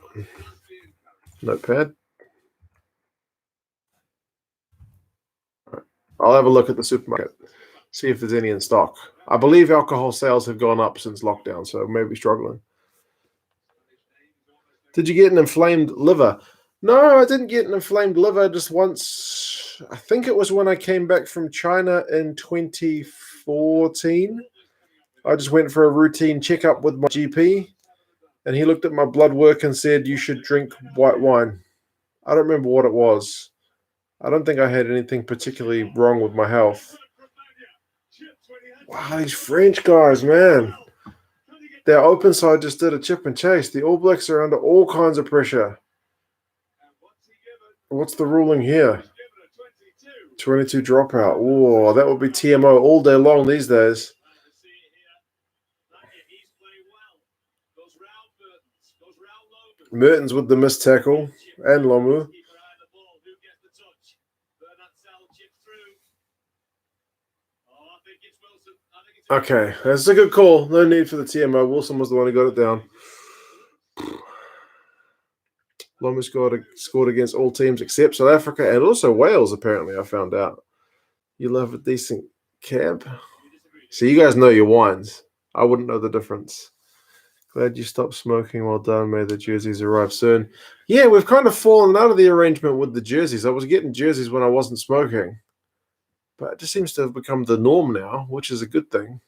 Notepad. I'll have a look at the supermarket, see if there's any in stock. I believe alcohol sales have gone up since lockdown, so maybe struggling. Did you get an inflamed liver? No, I didn't get an inflamed liver. Just once I think it was when I came back from China in 2014. I just went for a routine checkup with my GP, and he looked at my blood work and said, "You should drink white wine." I don't remember what it was. I don't think I had anything particularly wrong with my health. Wow, these French guys, man. Their open side just did a chip and chase. The All Blacks are under all kinds of pressure. What's the ruling here? 22 dropout. Whoa, that would be TMO all day long these days. Mertens with the missed tackle and Lomu. Okay, that's a good call. No need for the TMO. Wilson was the one who got it down. Lomu scored against all teams except South Africa and also Wales, apparently, I found out. You love a decent cab. So you guys know your wines. I wouldn't know the difference. Glad you stopped smoking. Well done. May the jerseys arrive soon. Yeah, we've kind of fallen out of the arrangement with the jerseys. I was getting jerseys when I wasn't smoking. But it just seems to have become the norm now, which is a good thing.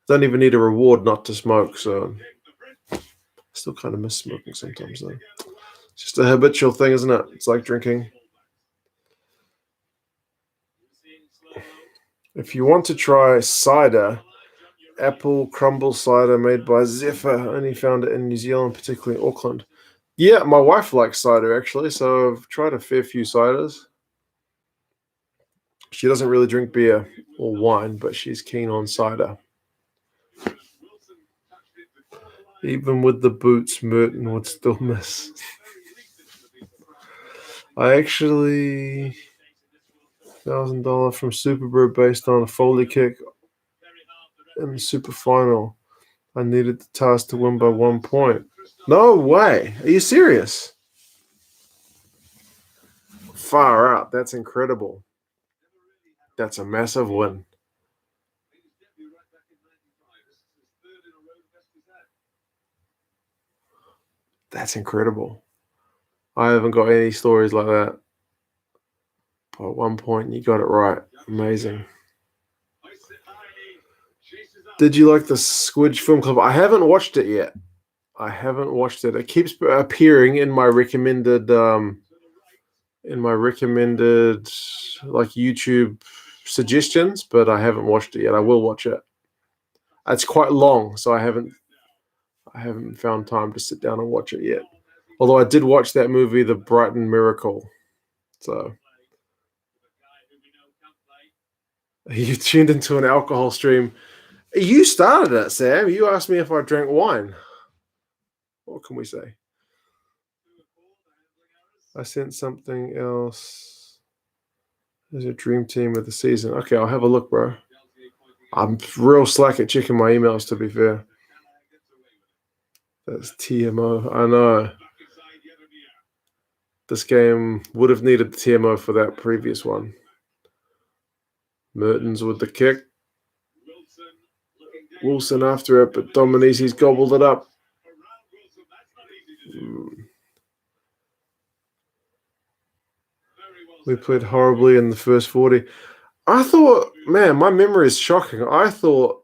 Don't even need a reward not to smoke, so I still kind of miss smoking sometimes, though. It's just a habitual thing, isn't it? It's like drinking. If you want to try cider, apple crumble cider made by Zephyr, only found it in New Zealand, particularly Auckland. Yeah, my wife likes cider, actually, so I've tried a fair few ciders. She doesn't really drink beer or wine, but she's keen on cider. Even with the boots, Merton would still miss. I actually $1,000 from Superbrew based on a Foley kick in the super final. I needed the task to win by 1 point. No way. Are you serious? Far out. That's incredible. That's a massive win. That's incredible. I haven't got any stories like that. By 1 point, you got it right. Amazing. Did you like the Squidge Film Club? I haven't watched it yet. It keeps appearing in my recommended like YouTube suggestions, but I haven't watched it yet. I will watch it. It's quite long, so I haven't found time to sit down and watch it yet. Although I did watch that movie, The Brighton Miracle. So you tuned into an alcohol stream. You started it, Sam. You asked me if I drank wine. What can we say? I sent something else. There's a dream team of the season. Okay, I'll have a look, bro. I'm real slack at checking my emails, to be fair. That's TMO. I know. This game would have needed the TMO for that previous one. Mertens with the kick. Wilson after it, but Dominizi's gobbled it up. We played horribly in the first 40. I thought, man, my memory is shocking. I thought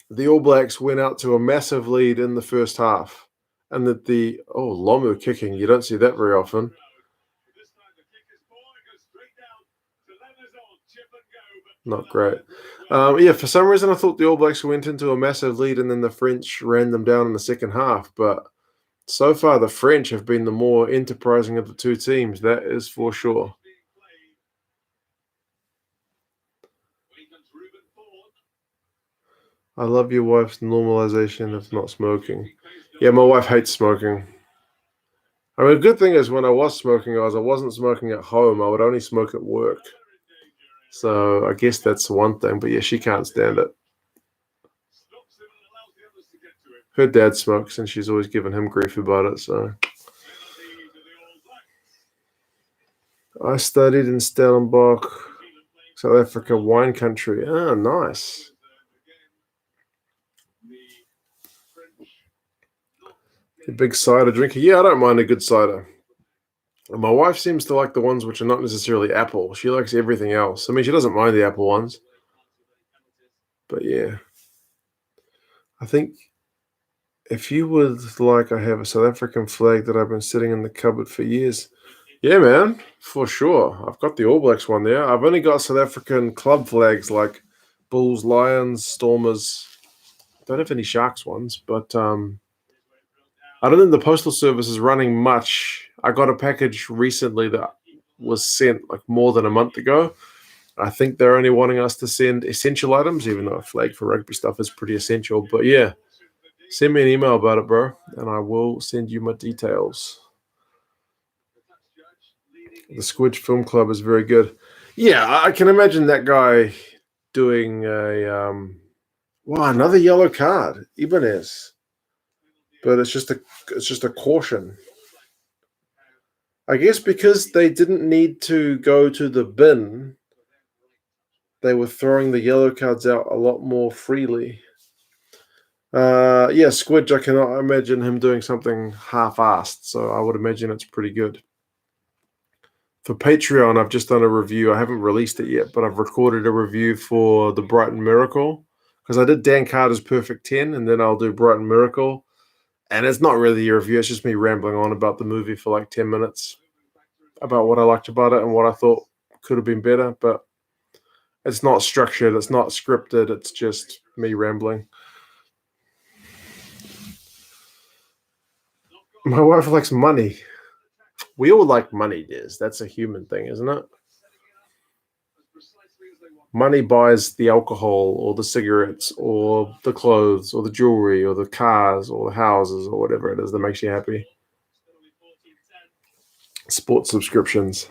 the All Blacks went out to a massive lead in the first half. And that Lomu kicking, you don't see that very often. Not great. For some reason I thought the All Blacks went into a massive lead and then the French ran them down in the second half. But so far the French have been the more enterprising of the two teams. That is for sure. I love your wife's normalization of not smoking. Yeah, my wife hates smoking. I mean, a good thing is when I was smoking, I wasn't smoking at home. I would only smoke at work. So I guess that's one thing. But yeah, she can't stand it. Her dad smokes, and she's always given him grief about it. So I studied in Stellenbosch, South Africa, wine country. Ah, nice. A big cider drinker. Yeah, I don't mind a good cider. My wife seems to like the ones which are not necessarily apple. She likes everything else. I mean, she doesn't mind the apple ones. But yeah. I think if you would like, I have a South African flag that I've been sitting in the cupboard for years. Yeah, man, for sure. I've got the All Blacks one there. I've only got South African club flags like Bulls, Lions, Stormers. Don't have any Sharks ones, but I don't think the Postal Service is running much. I got a package recently that was sent like more than a month ago. I think they're only wanting us to send essential items, even though a flag for rugby stuff is pretty essential. But yeah, send me an email about it, bro, and I will send you my details. The Squidge Film Club is very good. Yeah, I can imagine that guy doing a another yellow card, Ibanez. But it's just a caution. I guess because they didn't need to go to the bin, they were throwing the yellow cards out a lot more freely. Yeah, Squidge, I cannot imagine him doing something half-assed, so I would imagine it's pretty good. For Patreon, I've just done a review. I haven't released it yet, but I've recorded a review for the Brighton Miracle, because I did Dan Carter's Perfect 10, and then I'll do Brighton Miracle. And it's not really a review. It's just me rambling on about the movie for like 10 minutes about what I liked about it and what I thought could have been better. But it's not structured. It's not scripted. It's just me rambling. My wife likes money. We all like money, Des. That's a human thing, isn't it? Money buys the alcohol or the cigarettes or the clothes or the jewelry or the cars or the houses or whatever it is that makes you happy. Sports subscriptions.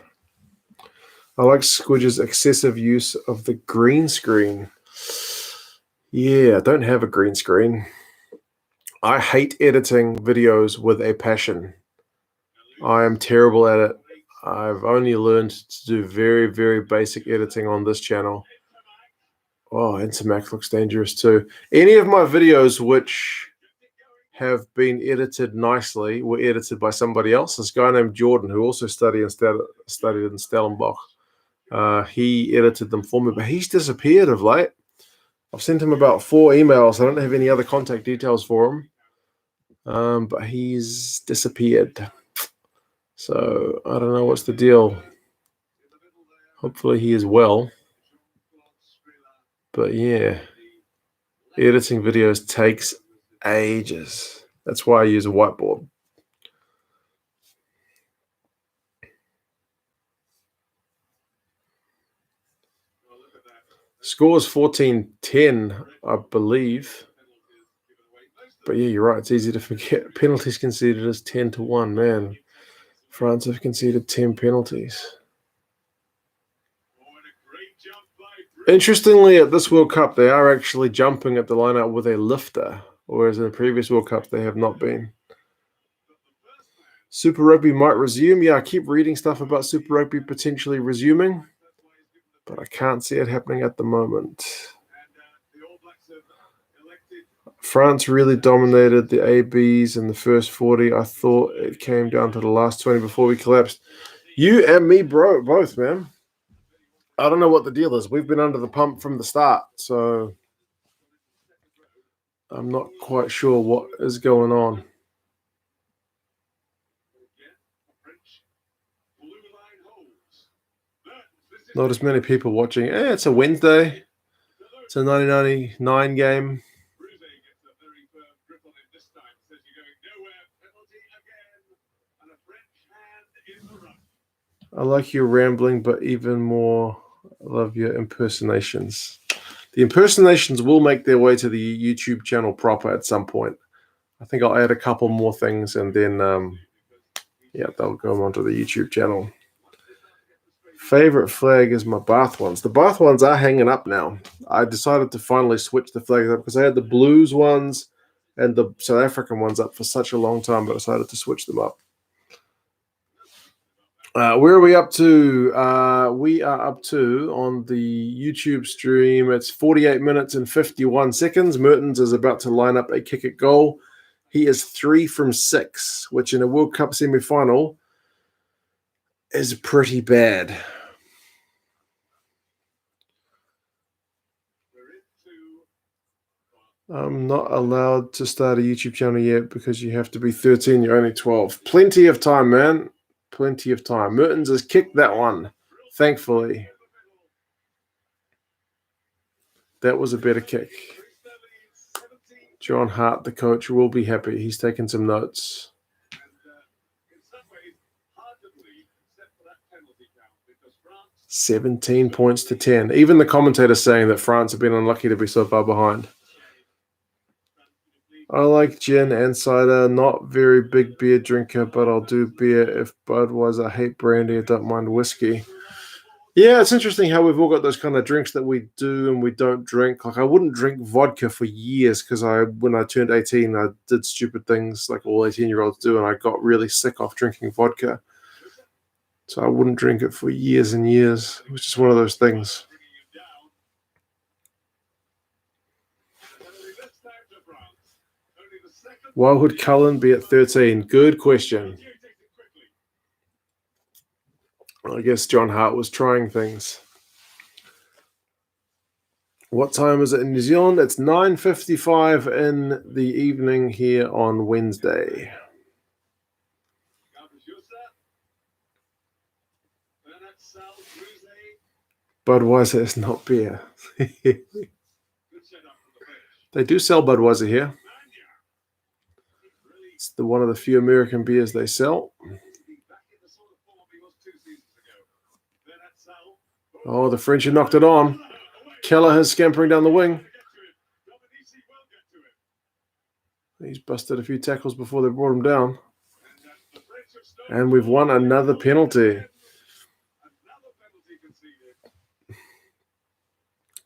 I like Squidge's excessive use of the green screen. Yeah, I don't have a green screen. I hate editing videos with a passion. I am terrible at it. I've only learned to do very, very basic editing on this channel. Oh, Intermac looks dangerous too. Any of my videos which have been edited nicely were edited by somebody else. This guy named Jordan, who also studied in Stellenbosch, he edited them for me, but he's disappeared of late. I've sent him about 4 emails. I don't have any other contact details for him, but he's disappeared. So I don't know what's the deal. Hopefully he is well. But yeah, editing videos takes ages. That's why I use a whiteboard. Score is 14-10, I believe. But yeah, you're right. It's easy to forget. Penalties conceded as 10-1. Man, France have conceded 10 penalties. Interestingly, at this World Cup, they are actually jumping at the line-out with a lifter, whereas in the previous World Cup, they have not been. Super Rugby might resume. Yeah, I keep reading stuff about Super Rugby potentially resuming, but I can't see it happening at the moment. France really dominated the ABs in the first 40. I thought it came down to the last 20 before we collapsed. You and me, bro, both, man. I don't know what the deal is. We've been under the pump from the start, so I'm not quite sure what is going on. Not as many people watching. It's a Wednesday. It's a 1999 game. I like your rambling, but even more, I love your impersonations. The impersonations will make their way to the YouTube channel proper at some point. I think I'll add a couple more things, and then, they'll go onto the YouTube channel. Favorite flag is my Bath ones. The Bath ones are hanging up now. I decided to finally switch the flags up because I had the Blues ones and the South African ones up for such a long time, but I decided to switch them up. Where are we up to? We are up to, on the YouTube stream, it's 48 minutes and 51 seconds. Mertens is about to line up a kick at goal. He is 3 from 6, which in a World Cup semi-final is pretty bad. I'm not allowed to start a YouTube channel yet because you have to be 13. You're only 12. Plenty of time, man. Plenty of time. Mertens has kicked that one, thankfully. That was a better kick. John Hart, the coach, will be happy. He's taken some notes. 17 points to 10. Even the commentator's saying that France have been unlucky to be so far behind. I like gin and cider. Not very big beer drinker, but I'll do beer if Budweiser. I hate brandy. I don't mind whiskey. Yeah, it's interesting how we've all got those kind of drinks that we do and we don't drink. Like I wouldn't drink vodka for years because when I turned 18, I did stupid things like all 18-year-olds do, and I got really sick off drinking vodka. So I wouldn't drink it for years and years. It was just one of those things. Why would Cullen be at 13? Good question. I guess John Hart was trying things. What time is it in New Zealand? It's 9:55 in the evening here on Wednesday. Budweiser is not beer. They do sell Budweiser here. It's one of the few American beers they sell. Oh, the French have knocked it on. Kelleher's scampering down the wing. He's busted a few tackles before they brought him down. And we've won another penalty.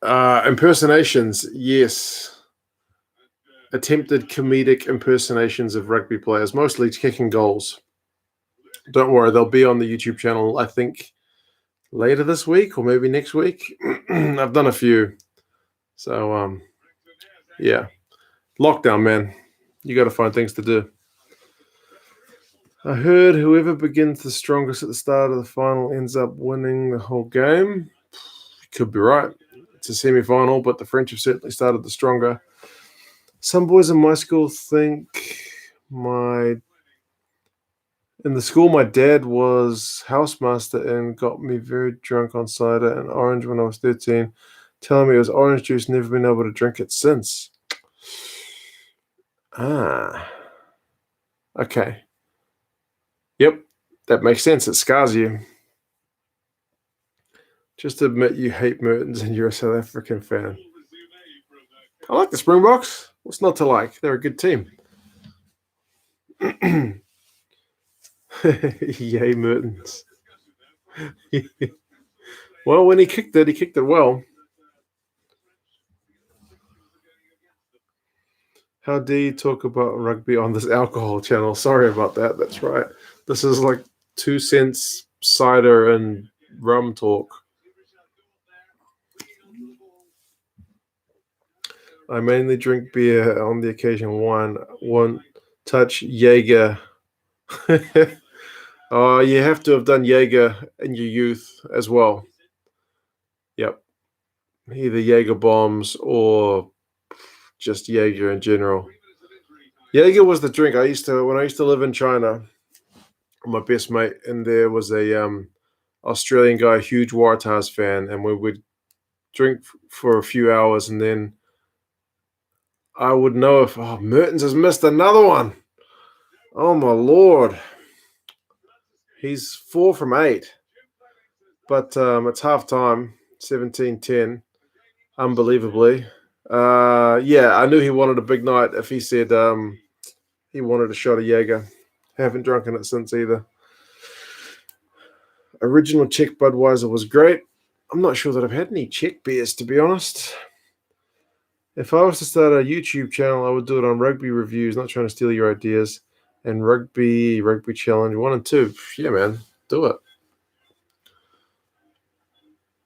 Impersonations, yes. Attempted comedic impersonations of rugby players, mostly kicking goals. Don't worry, they'll be on the YouTube channel, I think, later this week or maybe next week. I've done a few. So, yeah. Lockdown, man. You got to find things to do. I heard whoever begins the strongest at the start of the final ends up winning the whole game. Could be right. It's a semi-final, but the French have certainly started the stronger. Some boys in my school think in the school my dad was housemaster and got me very drunk on cider and orange when I was 13, telling me it was orange juice, never been able to drink it since. Okay. Yep, that makes sense. It scars you. Just admit you hate Mertens and you're a South African fan. I like the Springboks. What's not to like? They're a good team. Yay, Mertens. Well, when he kicked it well. How dare you talk about rugby on this alcohol channel? Sorry about that. That's right. This is like 2 cents cider and rum talk. I mainly drink beer, on the occasion wine. Won't touch Jaeger. Oh, you have to have done Jaeger in your youth as well. Yep. Either Jaeger bombs or just Jaeger in general. Jaeger was the drink when I used to live in China. My best mate, and there was a Australian guy, a huge Waratahs fan, and we would drink for a few hours, and then I would know if Mertens has missed another one. Oh my Lord. He's 4 from 8. But it's half time, 17-10. Unbelievably. Yeah, I knew he wanted a big night if he said he wanted a shot of Jaeger. Haven't drunken it since either. Original Czech Budweiser was great. I'm not sure that I've had any Czech beers, to be honest. If I was to start a YouTube channel, I would do it on rugby reviews, not trying to steal your ideas, and rugby challenge 1 and 2. Yeah, man, do it.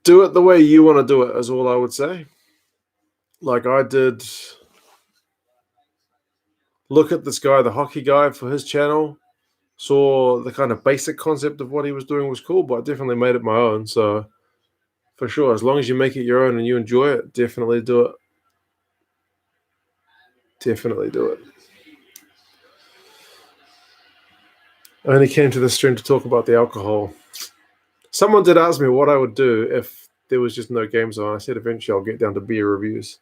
Do it the way you want to do it, is all I would say. Like I did. Look at this guy, the hockey guy, for his channel. saw the kind of basic concept of what he was doing was cool, but I definitely made it my own. So for sure, as long as you make it your own and you enjoy it, definitely do it. Definitely do it. I only came to this stream to talk about the alcohol. Someone did ask me what I would do if there was just no games on. I said eventually I'll get down to beer reviews.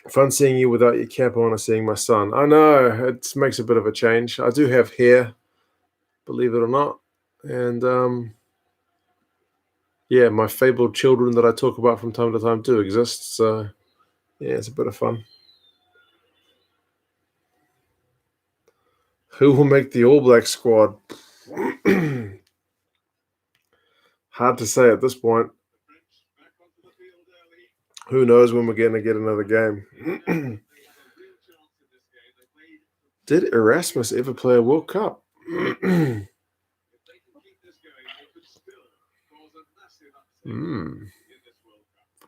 Fun seeing you without your cap on and seeing my son. I know, it makes a bit of a change. I do have hair, believe it or not. And yeah, my fabled children that I talk about from time to time do exist. So yeah, it's a bit of fun. Who will make the All Black squad? Hard to say at this point. Who knows when we're going to get another game? Did Erasmus ever play a World Cup?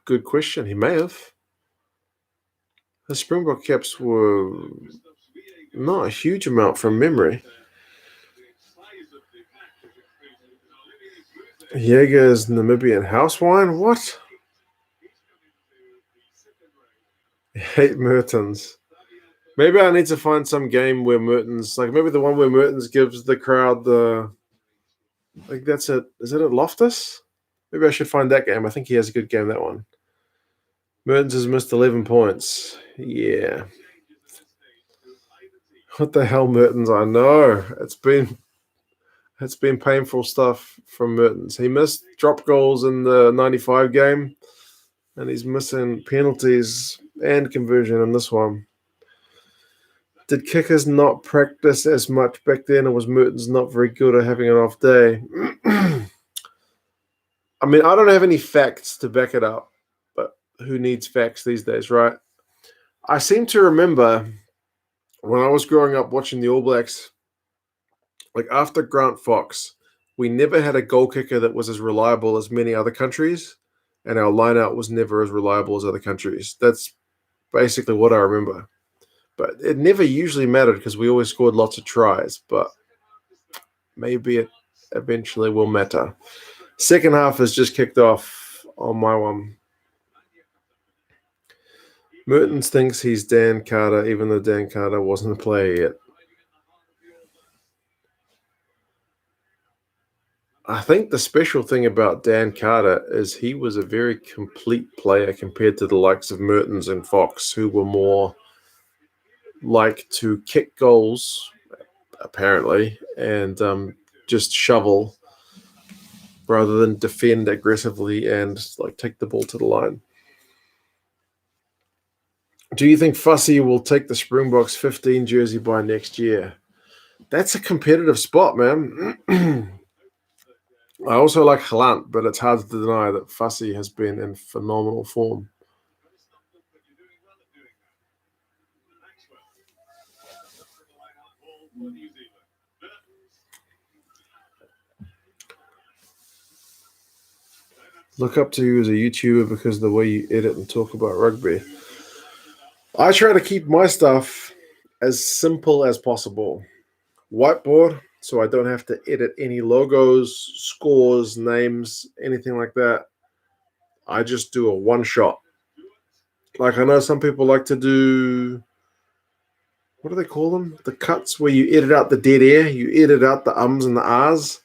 Good question. He may have. The Springbok caps were not a huge amount from memory. Jaeger's Namibian house wine? What? I hate Mertens. Maybe I need to find some game where Mertens, like maybe the one where Mertens gives the crowd the, like that's it. Is it at Loftus? Maybe I should find that game. I think he has a good game, that one. Mertens has missed 11 points. Yeah. What the hell, Mertens? I know. It's been painful stuff from Mertens. He missed drop goals in the 95 game, and he's missing penalties and conversion in this one. Did kickers not practice as much back then, or was Mertens not very good at having an off day? I mean, I don't have any facts to back it up, but who needs facts these days, right? I seem to remember when I was growing up watching the All Blacks, like after Grant Fox, we never had a goal kicker that was as reliable as many other countries, and our lineout was never as reliable as other countries. That's basically what I remember. But it never usually mattered because we always scored lots of tries, but maybe it eventually will matter. Second half has just kicked off on my one. Mertens thinks he's Dan Carter, even though Dan Carter wasn't a player yet. I think the special thing about Dan Carter is he was a very complete player compared to the likes of Mertens and Fox, who were more like to kick goals, apparently, and just shovel rather than defend aggressively and like take the ball to the line. Do you think Fussy will take the Springboks 15 jersey by next year? That's a competitive spot, man. I also like Haaland, but it's hard to deny that Fussy has been in phenomenal form. Look up to you as a YouTuber because of the way you edit and talk about rugby. I try to keep my stuff as simple as possible. Whiteboard, so I don't have to edit any logos, scores, names, anything like that. I just do a one shot. Like I know some people like to do, what do they call them? The cuts where you edit out the dead air, you edit out the ums and the ahs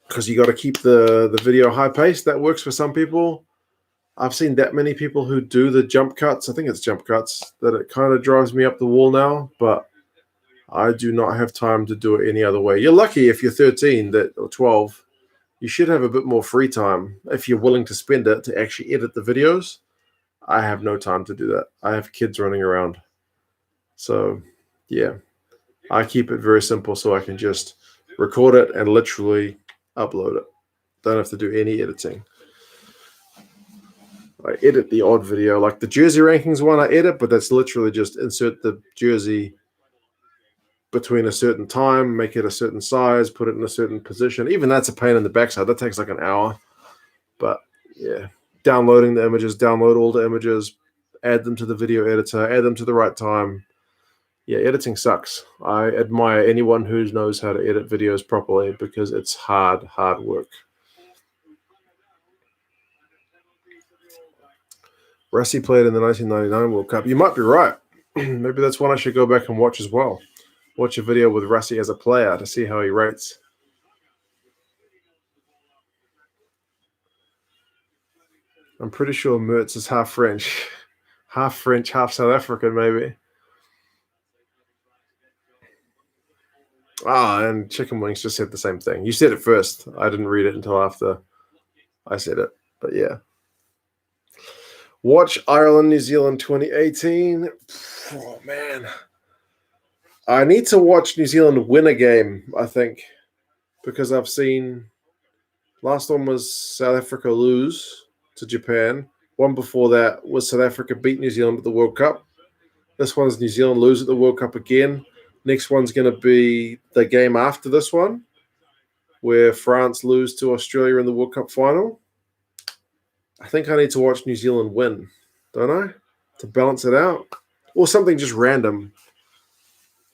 because you got to keep the video high paced. That works for some people. I've seen that many people who do the jump cuts. I think it's jump cuts that it kind of drives me up the wall now, but I do not have time to do it any other way. You're lucky if you're 13 or 12. You should have a bit more free time if you're willing to spend it to actually edit the videos. I have no time to do that. I have kids running around. So, yeah, I keep it very simple so I can just record it and literally upload it. Don't have to do any editing. I edit the odd video, like the jersey rankings one I edit, but that's literally just insert the jersey between a certain time, make it a certain size, put it in a certain position. Even that's a pain in the backside. That takes like an hour. But yeah, downloading the images, download all the images, add them to the video editor, add them to the right time. Yeah, editing sucks. I admire anyone who knows how to edit videos properly because it's hard work. Rassi played in the 1999 World Cup. You might be right. Maybe that's one I should go back and watch as well. Watch a video with Rassi as a player to see how he rates. I'm pretty sure Mertz is half French, half South African, maybe. And Chicken Wings just said the same thing. You said it first. I didn't read it until after I said it. But yeah. Watch Ireland, New Zealand 2018. Oh, man. I need to watch New Zealand win a game, I think, because I've seen last one was South Africa lose to Japan. One before that was South Africa beat New Zealand at the World Cup. This one's New Zealand lose at the World Cup again. Next one's going to be the game after this one, where France lose to Australia in the World Cup final. I think I need to watch New Zealand win, don't I? To balance it out. Or something just random.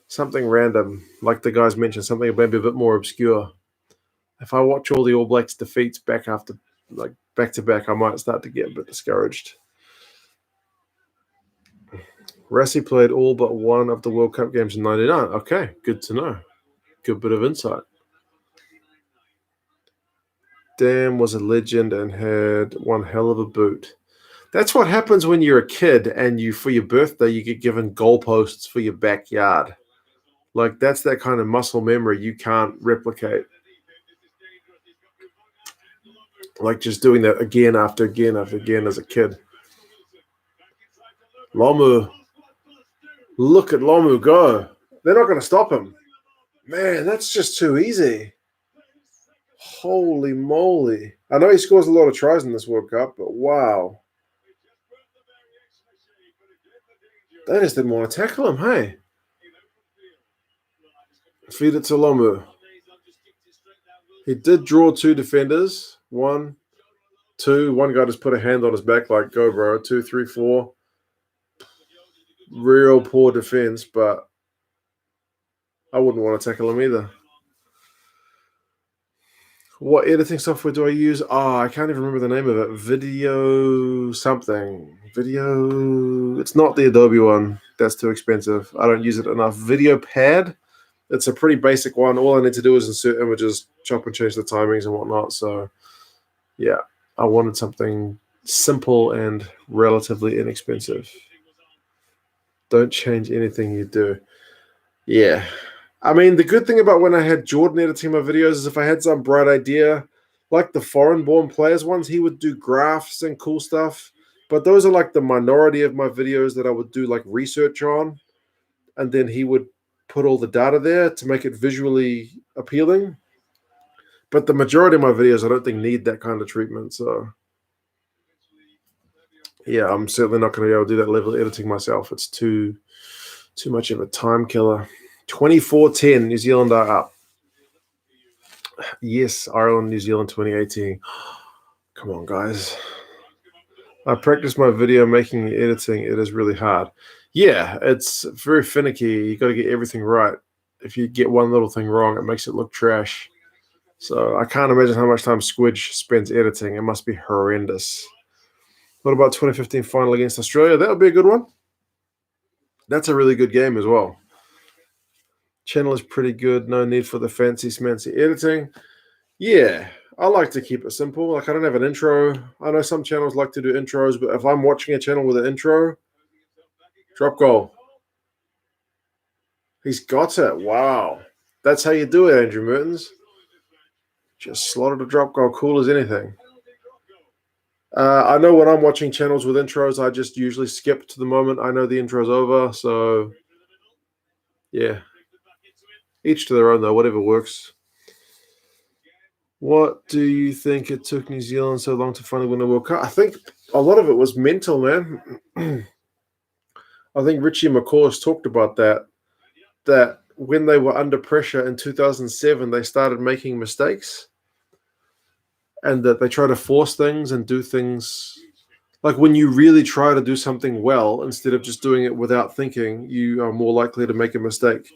Something random, like the guys mentioned, something maybe a bit more obscure. If I watch all the All Blacks defeats back to back, I might start to get a bit discouraged. Rassi played all but one of the World Cup games in '99. Okay, good to know. Good bit of insight. Dan was a legend and had one hell of a boot. That's what happens when you're a kid and for your birthday, you get given goalposts for your backyard. Like, that's that kind of muscle memory you can't replicate. Like just doing that again after again after again as a kid. Lomu. Look at Lomu go. They're not going to stop him. Man, that's just too easy. Holy moly. I know he scores a lot of tries in this World Cup, but wow. They just didn't want to tackle him, hey? Feed it to Lomu. He did draw two defenders. 1, 2. One guy just put a hand on his back like, go, bro. 2, 3, 4. Real poor defense, but I wouldn't want to tackle him either. What editing software do I use? I can't even remember the name of it. Video something. It's not the Adobe one. That's too expensive. I don't use it enough. Video Pad. It's a pretty basic one. All I need to do is insert images, chop and change the timings and whatnot. So, yeah, I wanted something simple and relatively inexpensive. Don't change anything you do. Yeah. I mean, the good thing about when I had Jordan editing my videos is if I had some bright idea, like the foreign-born players ones, he would do graphs and cool stuff. But those are like the minority of my videos that I would do like research on. And then he would put all the data there to make it visually appealing. But the majority of my videos, I don't think need that kind of treatment. So, yeah, I'm certainly not going to be able to do that level of editing myself. It's too much of a time killer. 24-10, New Zealand are up. Yes, Ireland, New Zealand 2018. Come on, guys. I practice my video making and editing. It is really hard. Yeah, it's very finicky. You got to get everything right. If you get one little thing wrong, it makes it look trash. So I can't imagine how much time Squidge spends editing. It must be horrendous. What about 2015 final against Australia? That would be a good one. That's a really good game as well. Channel is pretty good. No need for the fancy editing. Yeah, I like to keep it simple. Like, I don't have an intro. I know some channels like to do intros, but if I'm watching a channel with an intro, drop goal. He's got it. Wow. That's how you do it, Andrew Mertens. Just slotted a drop goal, cool as anything. I know when I'm watching channels with intros, I just usually skip to the moment I know the intro's over. So, yeah. Each to their own, though, whatever works. What do you think it took New Zealand so long to finally win the World Cup? I think a lot of it was mental, man. I think Richie McCaws talked about that when they were under pressure in 2007, they started making mistakes and that they try to force things and do things like when you really try to do something well, instead of just doing it without thinking, you are more likely to make a mistake.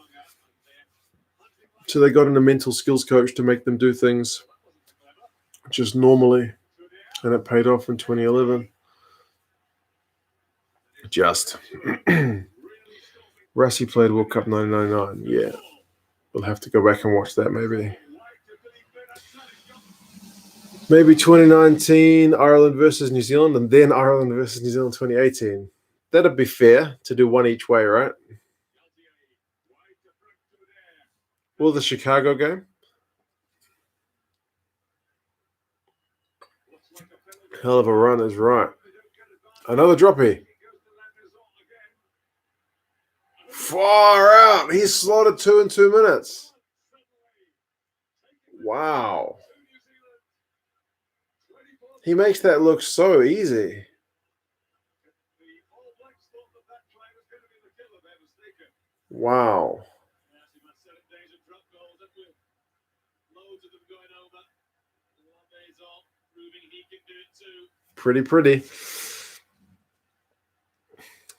So they got in a mental skills coach to make them do things just normally, and it paid off in 2011. Just. Rassi played World Cup 1999. Yeah. We'll have to go back and watch that maybe. Maybe 2019, Ireland versus New Zealand, and then Ireland versus New Zealand 2018. That'd be fair to do one each way, right? Or the Chicago game. Hell of a run is right. Another droppy. Far out. He slotted 2 in 2 minutes. Wow. He makes that look so easy. Wow. Pretty.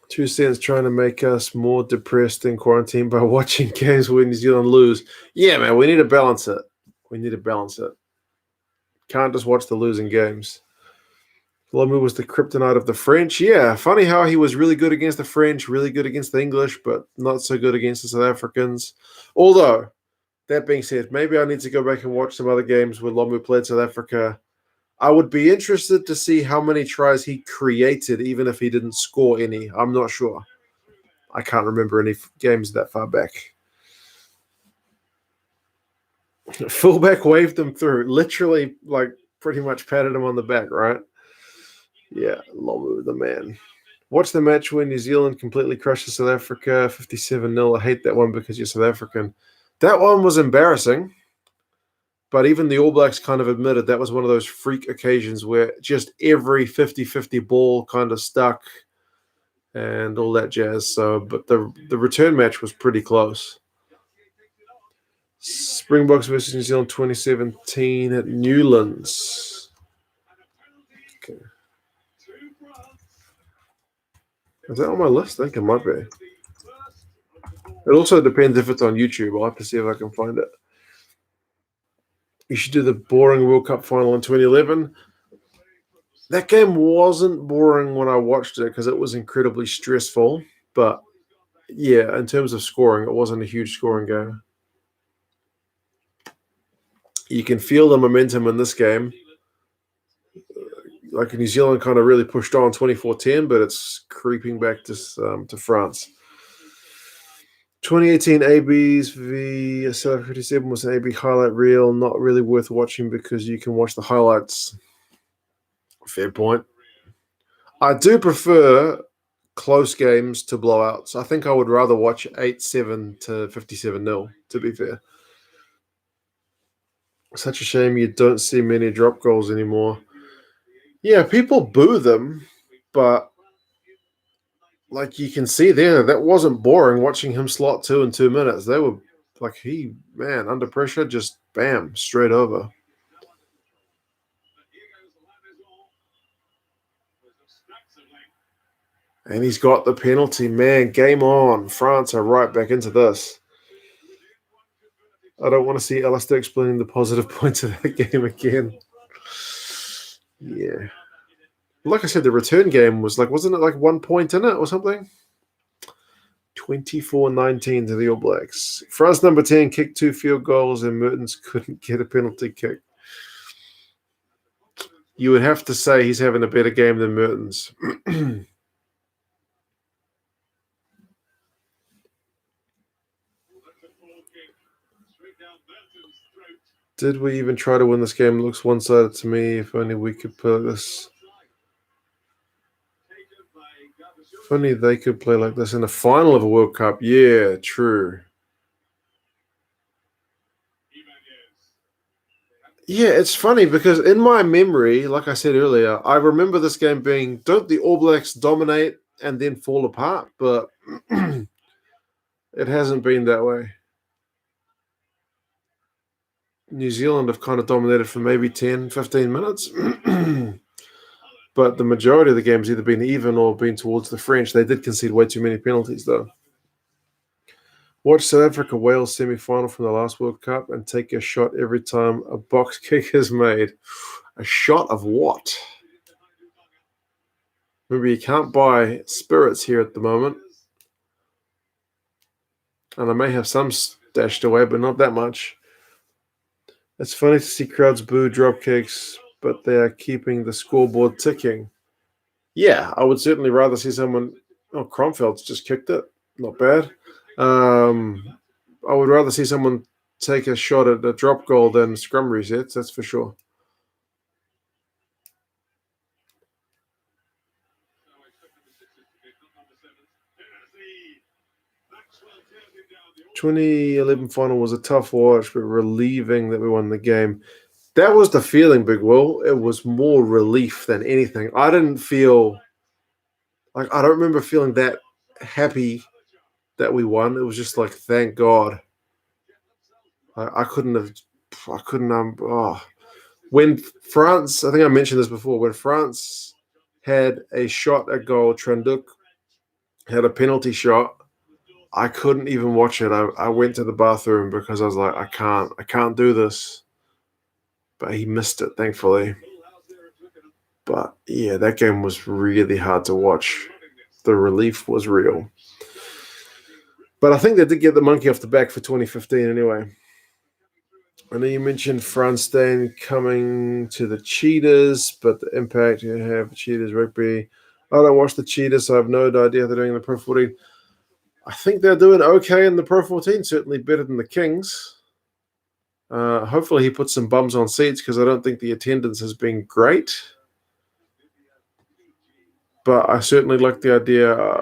2 Cents trying to make us more depressed in quarantine by watching games where New Zealand lose. Yeah, man, we need to balance it. Can't just watch the losing games. Lomu was the kryptonite of the French. Yeah, funny how he was really good against the French, really good against the English, but not so good against the South Africans. Although, that being said, maybe I need to go back and watch some other games where Lomu played South Africa. I would be interested to see how many tries he created, even if he didn't score any. I'm not sure. I can't remember any games that far back. Fullback waved him through. Literally, like, pretty much patted him on the back, right? Yeah, Lomu, the man. Watch the match when New Zealand completely crushes South Africa 57-0. I hate that one because you're South African. That one was embarrassing. But even the All Blacks kind of admitted that was one of those freak occasions where just every 50-50 ball kind of stuck and all that jazz. So, but the return match was pretty close. Springboks versus New Zealand 2017 at Newlands. Okay. Is that on my list? I think it might be. It also depends if it's on YouTube. I'll have to see if I can find it. You should do the boring World Cup final in 2011. That game wasn't boring when I watched it because it was incredibly stressful. But, yeah, in terms of scoring, it wasn't a huge scoring game. You can feel the momentum in this game. Like New Zealand kind of really pushed on 24-10, but it's creeping back to France. 2018 ABs v South Africa 57 was an AB highlight reel. Not really worth watching because you can watch the highlights. Fair point. I do prefer close games to blowouts. I think I would rather watch 8-7 to 57-0, to be fair. Such a shame you don't see many drop goals anymore. Yeah, people boo them, but like you can see there, that wasn't boring watching him slot 2 in 2 minutes. They were like, under pressure, just bam, straight over. And he's got the penalty, man. Game on. France are right back into this. I don't want to see Alistair explaining the positive points of that game again. Yeah. Like I said, the return game was wasn't it like 1 point in it or something? 24-19 to the All Blacks. France number 10 kicked 2 field goals and Mertens couldn't get a penalty kick. You would have to say he's having a better game than Mertens. Did we even try to win this game? It looks one-sided to me. If only we could play this. If only they could play like this in the final of a World Cup. Yeah, true. Yeah, it's funny because in my memory, like I said earlier, I remember this game being, don't the All Blacks dominate and then fall apart? But it hasn't been that way. New Zealand have kind of dominated for maybe 10, 15 minutes. But the majority of the game's either been even or been towards the French. They did concede way too many penalties, though. Watch South Africa Wales semi-final from the last World Cup and take a shot every time a box kick is made. A shot of what? Remember, you can't buy spirits here at the moment. And I may have some stashed away, but not that much. It's funny to see crowds boo drop kicks, but they are keeping the scoreboard ticking. Yeah, I would certainly rather see someone... Oh, Cromfeld's just kicked it. Not bad. I would rather see someone take a shot at a drop goal than scrum resets, that's for sure. The 2011 final was a tough watch, but relieving that we won the game. That was the feeling, Big Will. It was more relief than anything. I didn't feel... Like, I don't remember feeling that happy that we won. It was just like, thank God. I couldn't have... When France... I think I mentioned this before. When France had a shot at goal, Trenduk had a penalty shot, I couldn't even watch it. I went to the bathroom because I was like, I can't do this. But he missed it, thankfully. But yeah, that game was really hard to watch. The relief was real. But I think they did get the monkey off the back for 2015 anyway. I know you mentioned France staying coming to the Cheetahs, but the impact you have Cheetahs rugby. I don't watch the Cheetahs, so I have no idea how they're doing in the Pro 14. I think they're doing okay in the Pro 14, certainly better than the Kings. Hopefully he puts some bums on seats because I don't think the attendance has been great. But I certainly like the idea.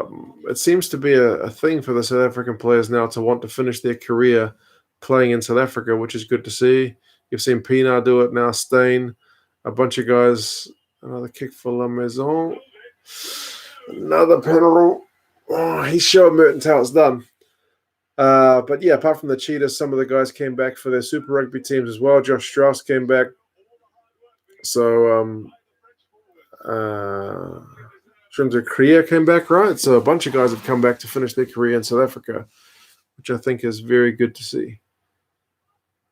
It seems to be a thing for the South African players now to want to finish their career playing in South Africa, which is good to see. You've seen Pienaar do it now, Stain, a bunch of guys. Another kick for La Maison. Another penalty. Oh, he showed Mertens how it's done. But yeah, apart from the Cheetahs, some of the guys came back for their Super Rugby teams as well. Josh Strauss came back. So, Shrimza Kriya came back, right? So a bunch of guys have come back to finish their career in South Africa, which I think is very good to see.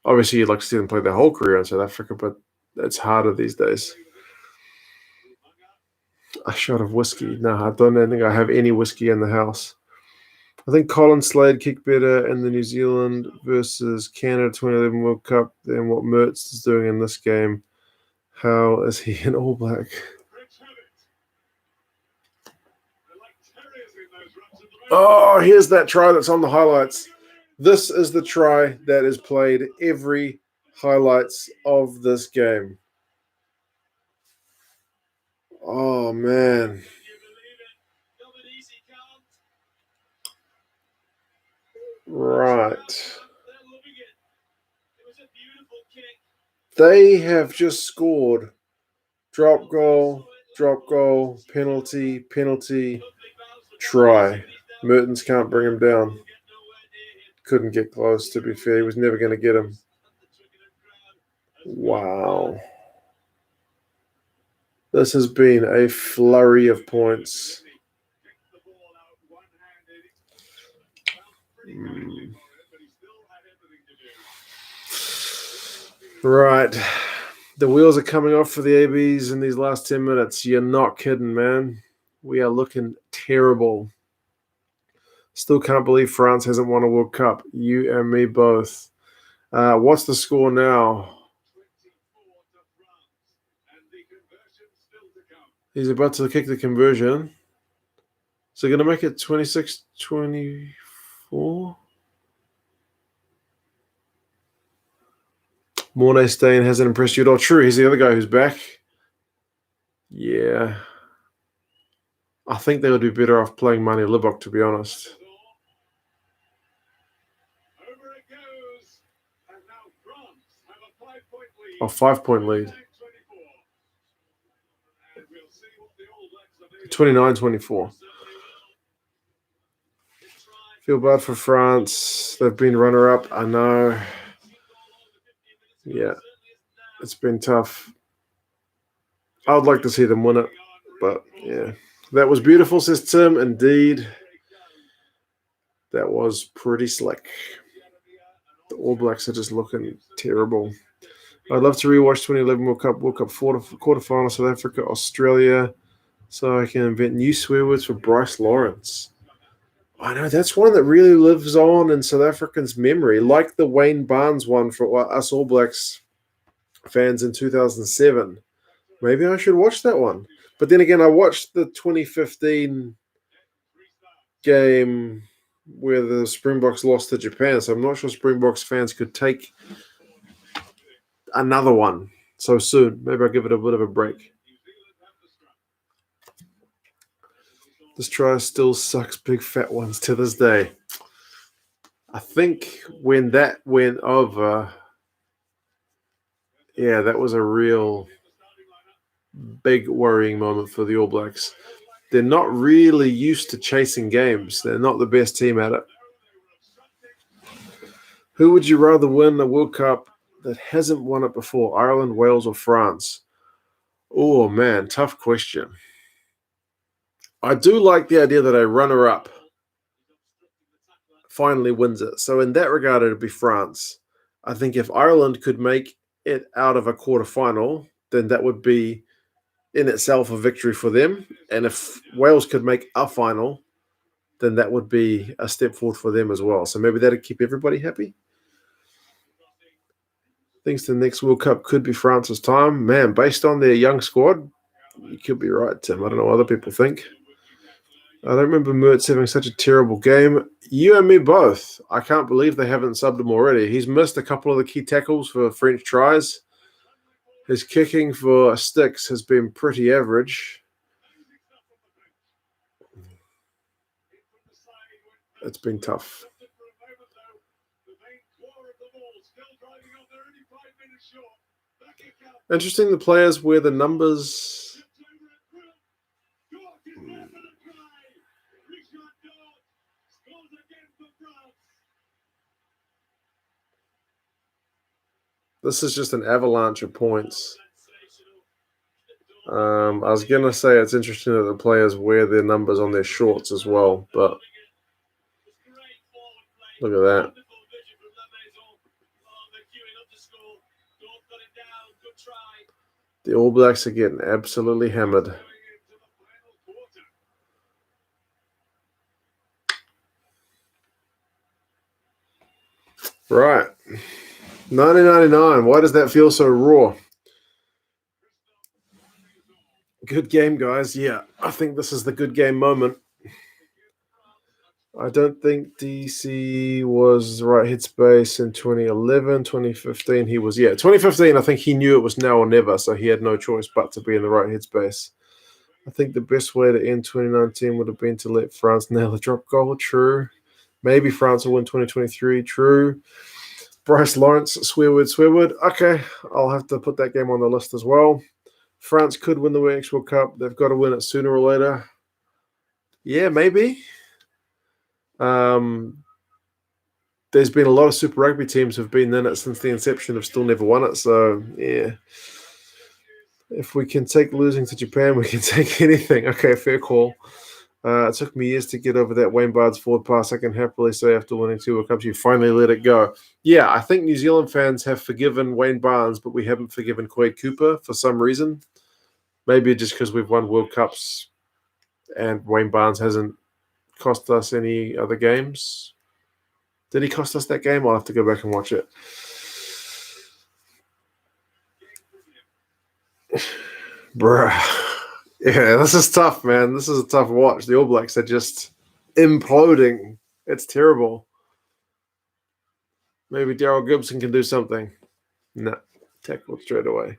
Obviously, you'd like to see them play their whole career in South Africa, but it's harder these days. A shot of whiskey. No, I don't think I have any whiskey in the house. I think Colin Slade kicked better in the New Zealand versus Canada 2011 World Cup than what Mertz is doing in this game. How is he in All Black? Oh, here's that try that's on the highlights. This is the try that is played every highlights of this game. Oh, man. Right. They have just scored. Drop goal, penalty, try. Mertens can't bring him down. Couldn't get close, to be fair. He was never going to get him. Wow. This has been a flurry of points. Right. The wheels are coming off for the ABs in these last 10 minutes. You're not kidding, man. We are looking terrible. Still can't believe France hasn't won a World Cup. You and me both. What's the score now? He's about to kick the conversion. So going to make it 26-24? Mornay Stain hasn't impressed you at all. True, he's the other guy who's back. Yeah. I think they would be better off playing Mane Libok, to be honest. A 5-point lead. 29-24. Feel bad for France. They've been runner-up. I know. Yeah. It's been tough. I would like to see them win it. But yeah, that was beautiful, says Tim. Indeed, that was pretty slick. The All Blacks are just looking terrible. I'd love to rewatch 2011 World Cup quarterfinal South Africa, Australia, so I can invent new swear words for Bryce Lawrence. I know, that's one that really lives on in South Africans' memory, like the Wayne Barnes one for us All Blacks fans in 2007. Maybe I should watch that one. But then again, I watched the 2015 game where the Springboks lost to Japan, so I'm not sure Springboks fans could take another one so soon. Maybe I'll give it a bit of a break. This try still sucks big fat ones to this day. I think when that went over, yeah, that was a real big worrying moment for the All Blacks. They're not really used to chasing games. They're not the best team at it. Who would you rather win a World Cup that hasn't won it before? Ireland, Wales, or France? Oh, man, tough question. I do like the idea that a runner-up finally wins it. So in that regard, it would be France. I think if Ireland could make it out of a quarterfinal, then that would be in itself a victory for them. And if Wales could make a final, then that would be a step forward for them as well. So maybe that'd keep everybody happy. Thinks the next World Cup could be France's time. Man, based on their young squad, you could be right, Tim. I don't know what other people think. I don't remember Mertz having such a terrible game. You and me both. I can't believe they haven't subbed him already. He's missed a couple of the key tackles for French tries. His kicking for sticks has been pretty average. It's been tough. Interesting, the players wear the numbers. This is just an avalanche of points. I was going to say it's interesting that the players wear their numbers on their shorts as well, but look at that. The All Blacks are getting absolutely hammered. Right. 1999. Why does that feel so raw? Good game, guys. Yeah, I think this is the good game moment. I don't think DC was the right headspace in 2011. 2015, he was, 2015, I think he knew it was now or never, so he had no choice but to be in the right headspace. I think the best way to end 2019 would have been to let France nail the drop goal. True. Maybe France will win 2023. True. Bryce Lawrence, swear word. Okay, I'll have to put that game on the list as well. France could win the next World Cup. They've got to win it sooner or later. Yeah, maybe. There's been a lot of Super Rugby teams who've been in it since the inception, have still never won it. So, yeah. If we can take losing to Japan, we can take anything. Okay, fair call. It took me years to get over that Wayne Barnes forward pass. I can happily say after winning 2 World Cups, you finally let it go. Yeah, I think New Zealand fans have forgiven Wayne Barnes, but we haven't forgiven Quade Cooper for some reason. Maybe just because we've won World Cups and Wayne Barnes hasn't cost us any other games. Did he cost us that game? I'll have to go back and watch it. Bruh. Yeah, this is tough, man. This is a tough watch. The All Blacks are just imploding. It's terrible. Maybe Daryl Gibson can do something. No, tackled straight away.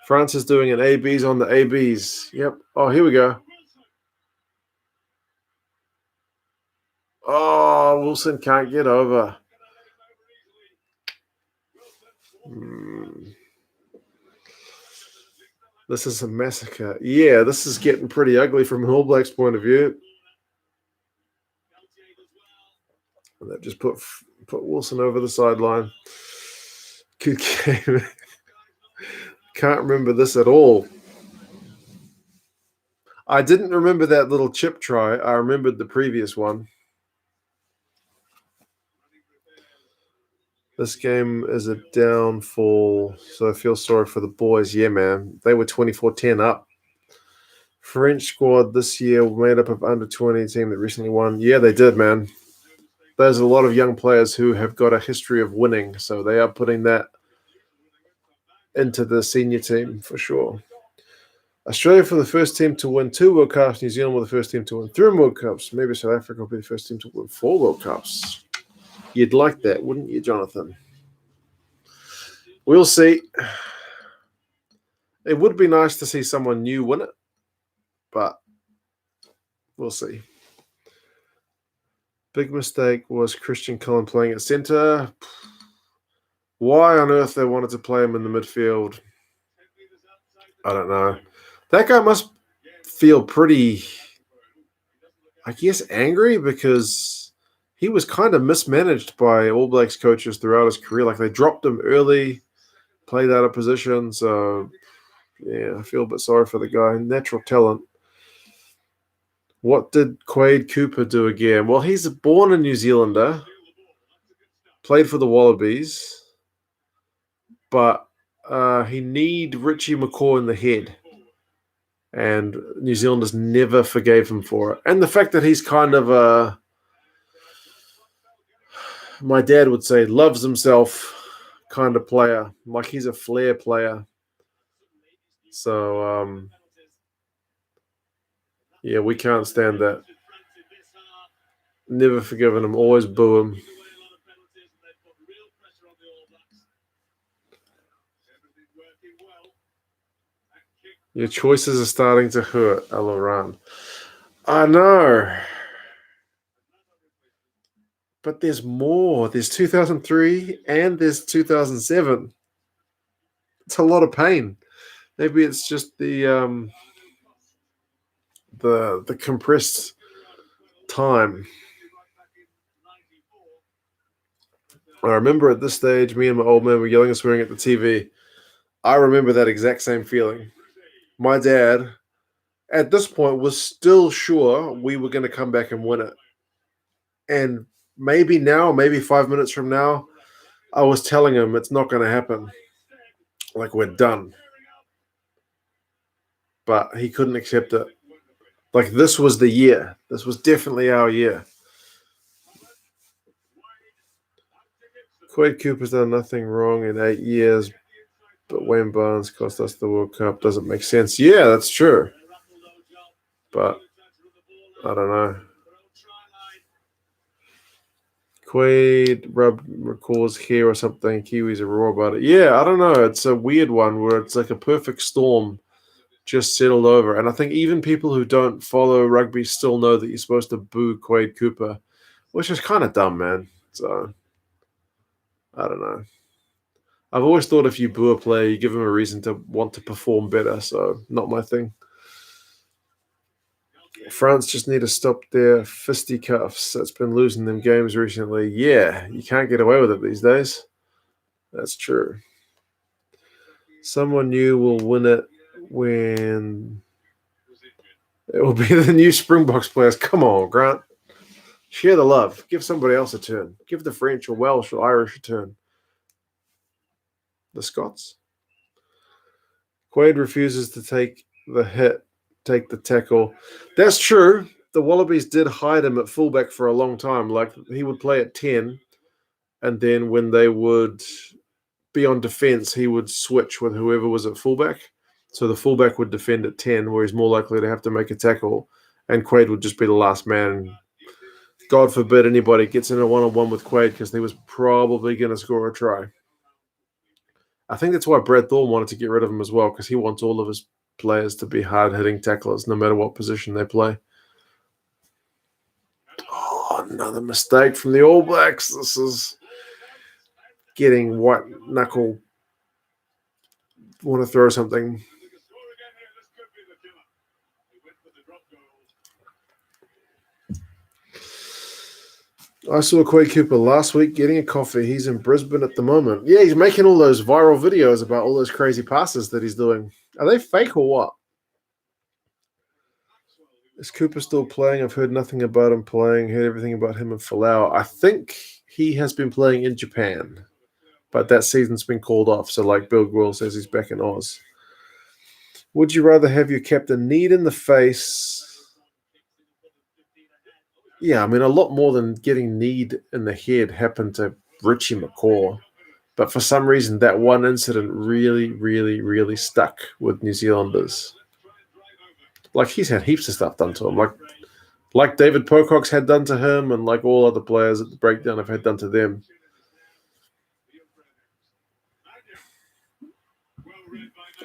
France is doing an ABs on the ABs. Yep. Oh, here we go. Oh, Wilson can't get over. This is a massacre. Yeah, this is getting pretty ugly from an All Blacks point of view. And that just put Wilson over the sideline. Good game. Can't remember this at all. I didn't remember that little chip try. I remembered the previous one. This game is a downfall, so I feel sorry for the boys. Yeah, man. They were 24-10 up. French squad this year made up of under 20 team that recently won. Yeah, they did, man. There's a lot of young players who have got a history of winning, so they are putting that into the senior team for sure. Australia for the first team to win 2 World Cups. New Zealand were the first team to win 3 World Cups. Maybe South Africa will be the first team to win 4 World Cups. You'd like that, wouldn't you, Jonathan? We'll see. It would be nice to see someone new win it, but we'll see. Big mistake was Christian Cullen playing at centre. Why on earth they wanted to play him in the midfield, I don't know. That guy must feel pretty, I guess, angry because he was kind of mismanaged by All Blacks coaches throughout his career. Like, they dropped him early, played out of position. So, yeah, I feel a bit sorry for the guy. Natural talent. What did Quade Cooper do again? Well, he's born a New Zealander, played for the Wallabies, but he need Richie McCaw in the head. And New Zealanders never forgave him for it. And the fact that he's kind of a, my dad would say, loves himself kind of player. Like, he's a flair player. So, yeah, we can't stand that. Never forgiven him. Always boo him. Your choices are starting to hurt, Alaran. I know. But there's more. There's 2003 and there's 2007. It's a lot of pain. Maybe it's just the compressed time. I remember at this stage, me and my old man were yelling and swearing at the TV. I remember that exact same feeling. My dad, at this point, was still sure we were going to come back and win it. And maybe now, maybe 5 minutes from now, I was telling him it's not going to happen. Like, we're done. But he couldn't accept it. Like, this was the year. This was definitely our year. Quade Cooper's done nothing wrong in 8 years, but Wayne Barnes cost us the World Cup. Doesn't make sense. Yeah, that's true. But I don't know. Quade recalls here or something. Kiwis are raw about it. Yeah, I don't know. It's a weird one where it's like a perfect storm just settled over. And I think even people who don't follow rugby still know that you're supposed to boo Quade Cooper, which is kind of dumb, man. So, I don't know. I've always thought if you boo a player, you give him a reason to want to perform better. So, not my thing. France just need to stop their fisticuffs. That's been losing them games recently. Yeah, you can't get away with it these days. That's true. Someone new will win it when it will be the new Springboks players. Come on, Grant. Share the love. Give somebody else a turn. Give the French or Welsh or Irish a turn. The Scots. Quade refuses to take the hit, take the tackle. That's true. The Wallabies did hide him at fullback for a long time. Like, he would play at 10, and then when they would be on defense, he would switch with whoever was at fullback. So the fullback would defend at 10, where he's more likely to have to make a tackle, and Quade would just be the last man. God forbid anybody gets in a one-on-one with Quade, because he was probably going to score a try. I think that's why Brad Thorne wanted to get rid of him as well, because he wants all of his players to be hard-hitting tacklers, no matter what position they play. Oh, another mistake from the All Blacks. This is getting white knuckle. Want to throw something. I saw Quade Cooper last week getting a coffee. He's in Brisbane at the moment. Yeah, he's making all those viral videos about all those crazy passes that he's doing. Are they fake or what? Is Cooper still playing? I've heard nothing about him playing. Heard everything about him in Falau. I think he has been playing in Japan, but that season's been called off. So, like Bill Gwell says, he's back in Oz. Would you rather have your captain kneed in the face? Yeah, I mean, a lot more than getting kneed in the head happened to Richie McCaw. But for some reason, that one incident really, really, really stuck with New Zealanders. Like, he's had heaps of stuff done to him. Like David Pocock's had done to him, and like all other players at the breakdown have had done to them.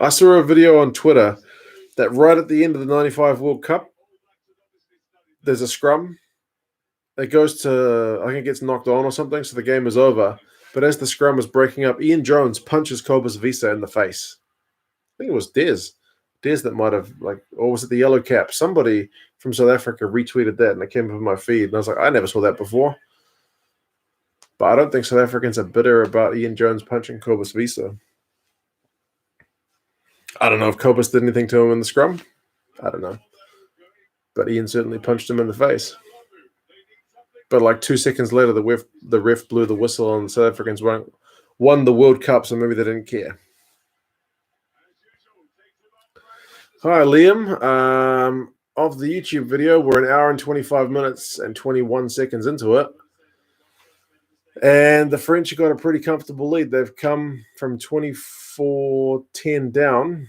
I saw a video on Twitter that right at the end of the 95 World Cup, there's a scrum. It goes to, I think it gets knocked on or something, so the game is over. But as the scrum is breaking up, Ian Jones punches Cobus Visa in the face. I think it was Des that might have, like, or was it the yellow cap? Somebody from South Africa retweeted that, and it came up in my feed. And I was like, I never saw that before. But I don't think South Africans are bitter about Ian Jones punching Cobus Visa. I don't know if Cobus did anything to him in the scrum. I don't know. But Ian certainly punched him in the face. But like 2 seconds later, the ref blew the whistle and the South Africans won the World Cup, so maybe they didn't care. Hi, Liam. Of the YouTube video, we're an hour and 25 minutes and 21 seconds into it. And the French have got a pretty comfortable lead. They've come from 24-10 down,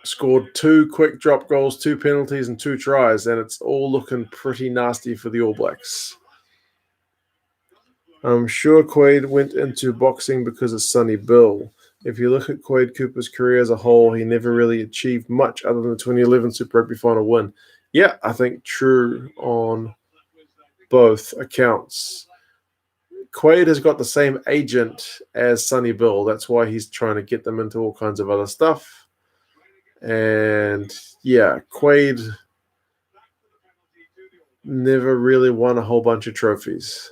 scored 2 quick drop goals, 2 penalties, and 2 tries, and it's all looking pretty nasty for the All Blacks. I'm sure Quaid went into boxing because of Sonny Bill. If you look at Quaid Cooper's career as a whole, he never really achieved much other than the 2011 Super Rugby final win. Yeah, I think true on both accounts. Quaid has got the same agent as Sonny Bill. That's why he's trying to get them into all kinds of other stuff. And yeah, Quaid never really won a whole bunch of trophies.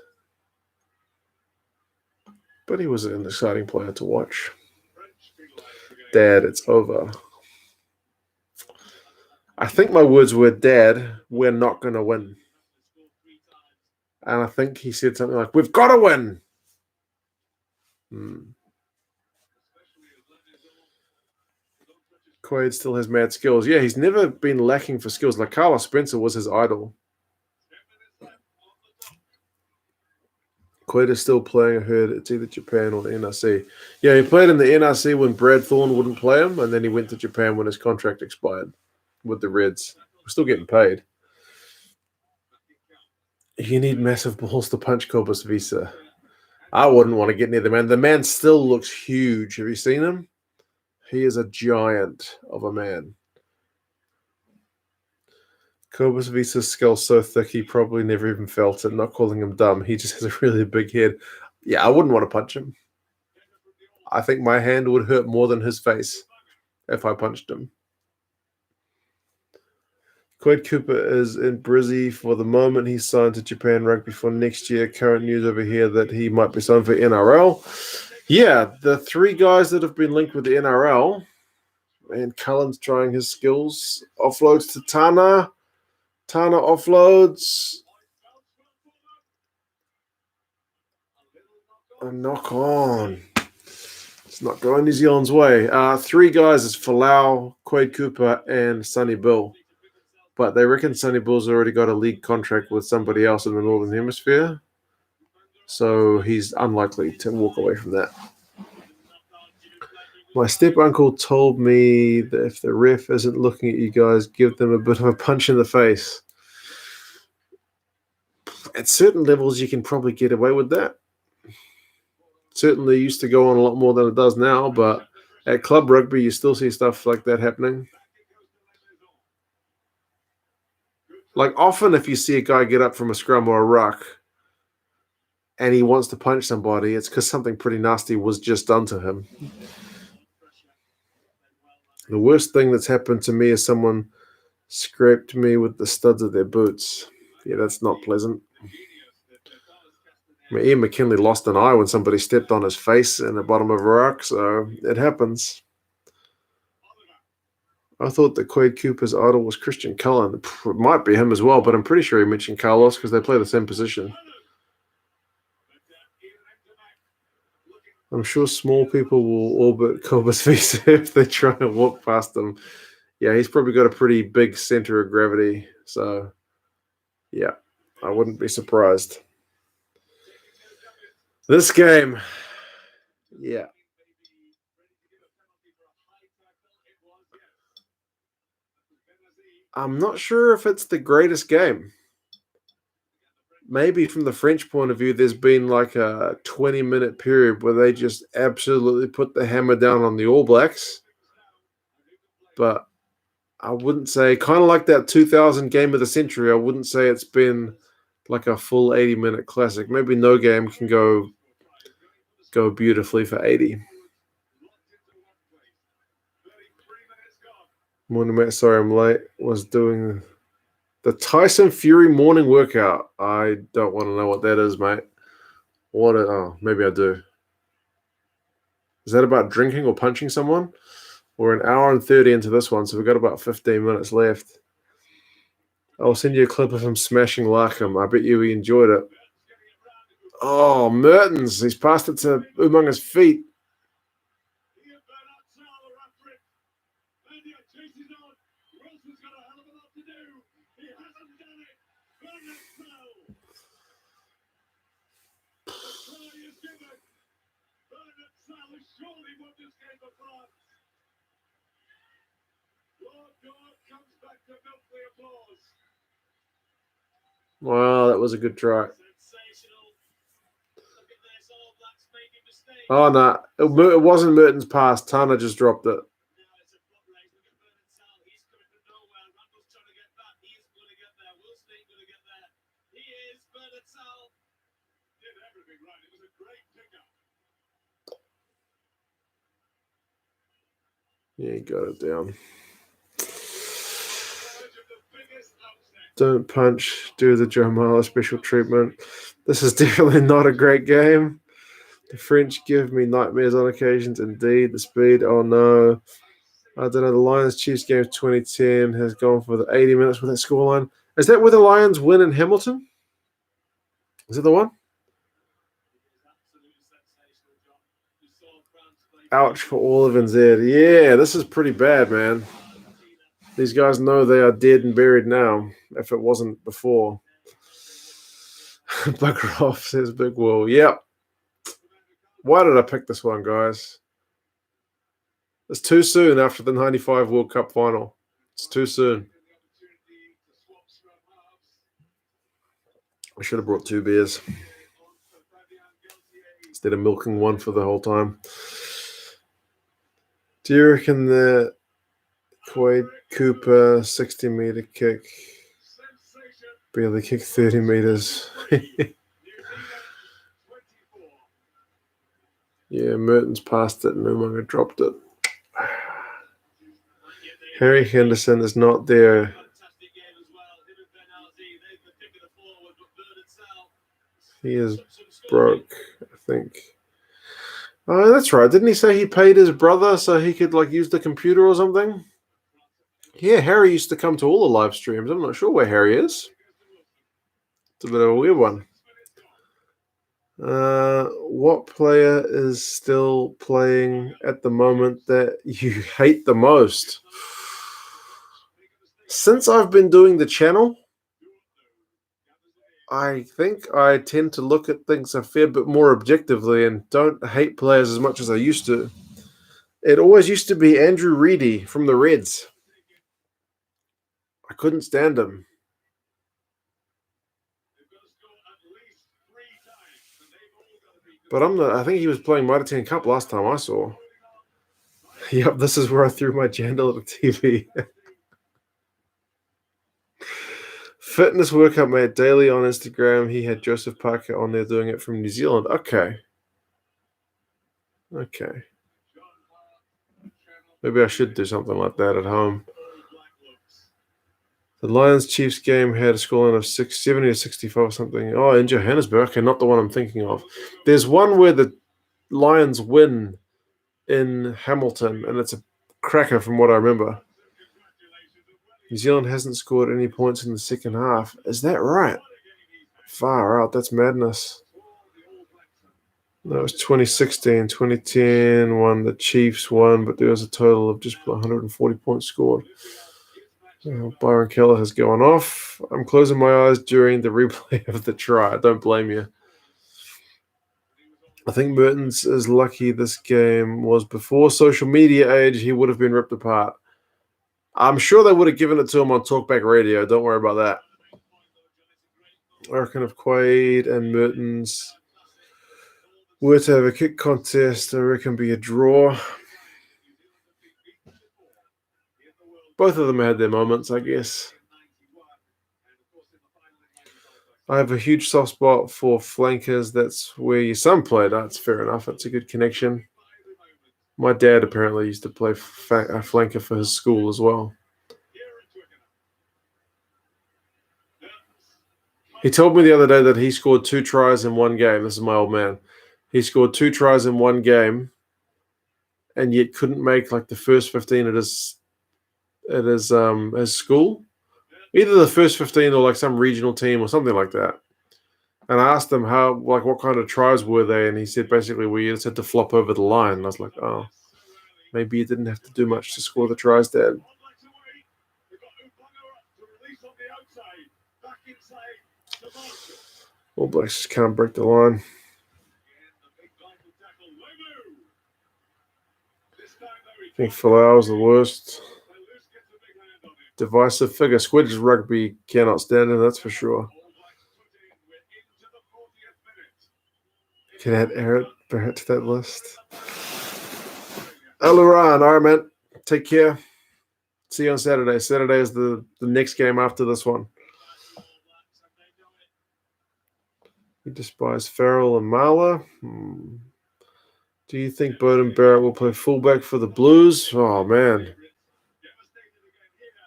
But he was an exciting player to watch. Dad, it's over. I think my words were, Dad, we're not going to win. And I think he said something like, we've got to win. Quaid still has mad skills. Yeah, he's never been lacking for skills. Like Carlos Spencer was his idol. Quaid is still playing. I heard it's either Japan or the NRC. Yeah, he played in the NRC when Brad Thorne wouldn't play him, and then he went to Japan when his contract expired with the Reds. We're still getting paid. You need massive balls to punch Cobus Visa. I wouldn't want to get near the man. The man still looks huge. Have you seen him? He is a giant of a man. Cobus Visa's skull's so thick he probably never even felt it. Not calling him dumb. He just has a really big head. Yeah, I wouldn't want to punch him. I think my hand would hurt more than his face if I punched him. Quaid Cooper is in Brizzy for the moment. He's signed to Japan Rugby for next year. Current news over here that he might be signed for NRL. Yeah, the 3 guys that have been linked with the NRL, and Cullen's trying his skills. Offloads to Tana. Tana offloads. A knock on. It's not going New Zealand's way. 3 guys is Falau, Quaid Cooper, and Sonny Bill. But they reckon Sonny Bill's already got a league contract with somebody else in the Northern Hemisphere. So he's unlikely to walk away from that. My step-uncle told me that if the ref isn't looking at you guys, give them a bit of a punch in the face. At certain levels, you can probably get away with that. Certainly used to go on a lot more than it does now, but at club rugby, you still see stuff like that happening. Like often if you see a guy get up from a scrum or a ruck and he wants to punch somebody, it's because something pretty nasty was just done to him. The worst thing that's happened to me is someone scraped me with the studs of their boots. Yeah, that's not pleasant. I mean, Ian McKinley lost an eye when somebody stepped on his face in the bottom of a ruck, so it happens. I thought that Quade Cooper's idol was Christian Cullen. It might be him as well, but I'm pretty sure he mentioned Carlos because they play the same position. I'm sure small people will orbit Colbus Visa if they try and walk past him. Yeah, he's probably got a pretty big center of gravity. So, yeah, I wouldn't be surprised. This game, yeah. I'm not sure if it's the greatest game. Maybe from the French point of view, there's been like a 20-minute period where they just absolutely put the hammer down on the All Blacks. But I wouldn't say, kind of like that 2000 game of the century, I wouldn't say it's been like a full 80-minute classic. Maybe no game can go beautifully for 80. Morning, mate. Sorry I'm late. Was doing the Tyson Fury morning workout. I don't want to know what that is, mate. Maybe I do. Is that about drinking or punching someone? We're an hour and 30 into this one, so we've got about 15 minutes left. I'll send you a clip of him smashing Larkham. I bet you he enjoyed it. Oh, Mertens. He's passed it to Umanga's feet. Wow, that was a good try. Oh, no. It wasn't Mertens' pass. Tana just dropped it. Yeah, he got it down. Don't punch, do the Joe Marler special treatment. This is definitely not a great game. The French give me nightmares on occasions. Indeed, the speed, oh no. I don't know, the Lions-Chiefs game of 2010 has gone for the 80 minutes with that scoreline. Is that where the Lions win in Hamilton? Is it the one? Ouch for all of NZ. Yeah, this is pretty bad, man. These guys know they are dead and buried now, if it wasn't before. Bugger off, says Big Will. Yep. Why did I pick this one, guys? It's too soon after the 95 World Cup final. It's too soon. I should have brought 2 beers instead of milking one for the whole time. Do you reckon the Quade Cooper 60-meter kick barely kicked 30 meters? Yeah, Mertens passed it and Umanga dropped it. Harry Henderson is not there. He is broke, I think. Oh, that's right. Didn't he say he paid his brother so he could use the computer or something? Yeah, Harry used to come to all the live streams. I'm not sure where Harry is. It's a bit of a weird one. What player is still playing at the moment that you hate the most? Since I've been doing the channel, I think I tend to look at things a fair bit more objectively and don't hate players as much as I used to. It always used to be Andrew Reedy from the Reds. I couldn't stand him. But I think he was playing Mitre 10 Cup last time I saw. Yep, this is where I threw my Jandal at the TV. Fitness workout mate daily on Instagram. He had Joseph Parker on there doing it from New Zealand. Okay. Maybe I should do something like that at home. The Lions-Chiefs game had a scoreline of 70 to 65 or something. Oh, in Johannesburg. Okay, not the one I'm thinking of. There's one where the Lions win in Hamilton, and it's a cracker from what I remember. New Zealand hasn't scored any points in the second half. Is that right? Far out. That's madness. That was 2016, 2010 won, the Chiefs won, but there was a total of just 140 points scored. Byron Keller has gone off. I'm closing my eyes during the replay of the try. I don't blame you. I think Mertens is lucky this game was before social media age. He would have been ripped apart. I'm sure they would have given it to him on Talkback Radio. Don't worry about that. I reckon if Quaid and Mertens were to have a kick contest, I reckon it'd be a draw. Both of them had their moments, I guess. I have a huge soft spot for flankers. That's where your son played. That's fair enough. That's a good connection. My dad apparently used to play a flanker for his school as well. He told me the other day that he scored 2 tries in one game. This is my old man. He scored 2 tries in one game and yet couldn't make like the first 15 at his school. Either the first 15 or like some regional team or something like that. And I asked him what kind of tries were they, and he said basically we just had to flop over the line. And I was like, oh, maybe you didn't have to do much to score the tries, Dad. All Blacks just can't break the line. I think Folau is the worst. Divisive figure. Squid's rugby cannot stand him, that's for sure. Can I add Eric Barrett to that list? Aluran, all right, man. Take care. See you on Saturday. Saturday is the next game after this one. You despise Farrell and Marla. Do you think Bowden Barrett will play fullback for the Blues? Oh, man.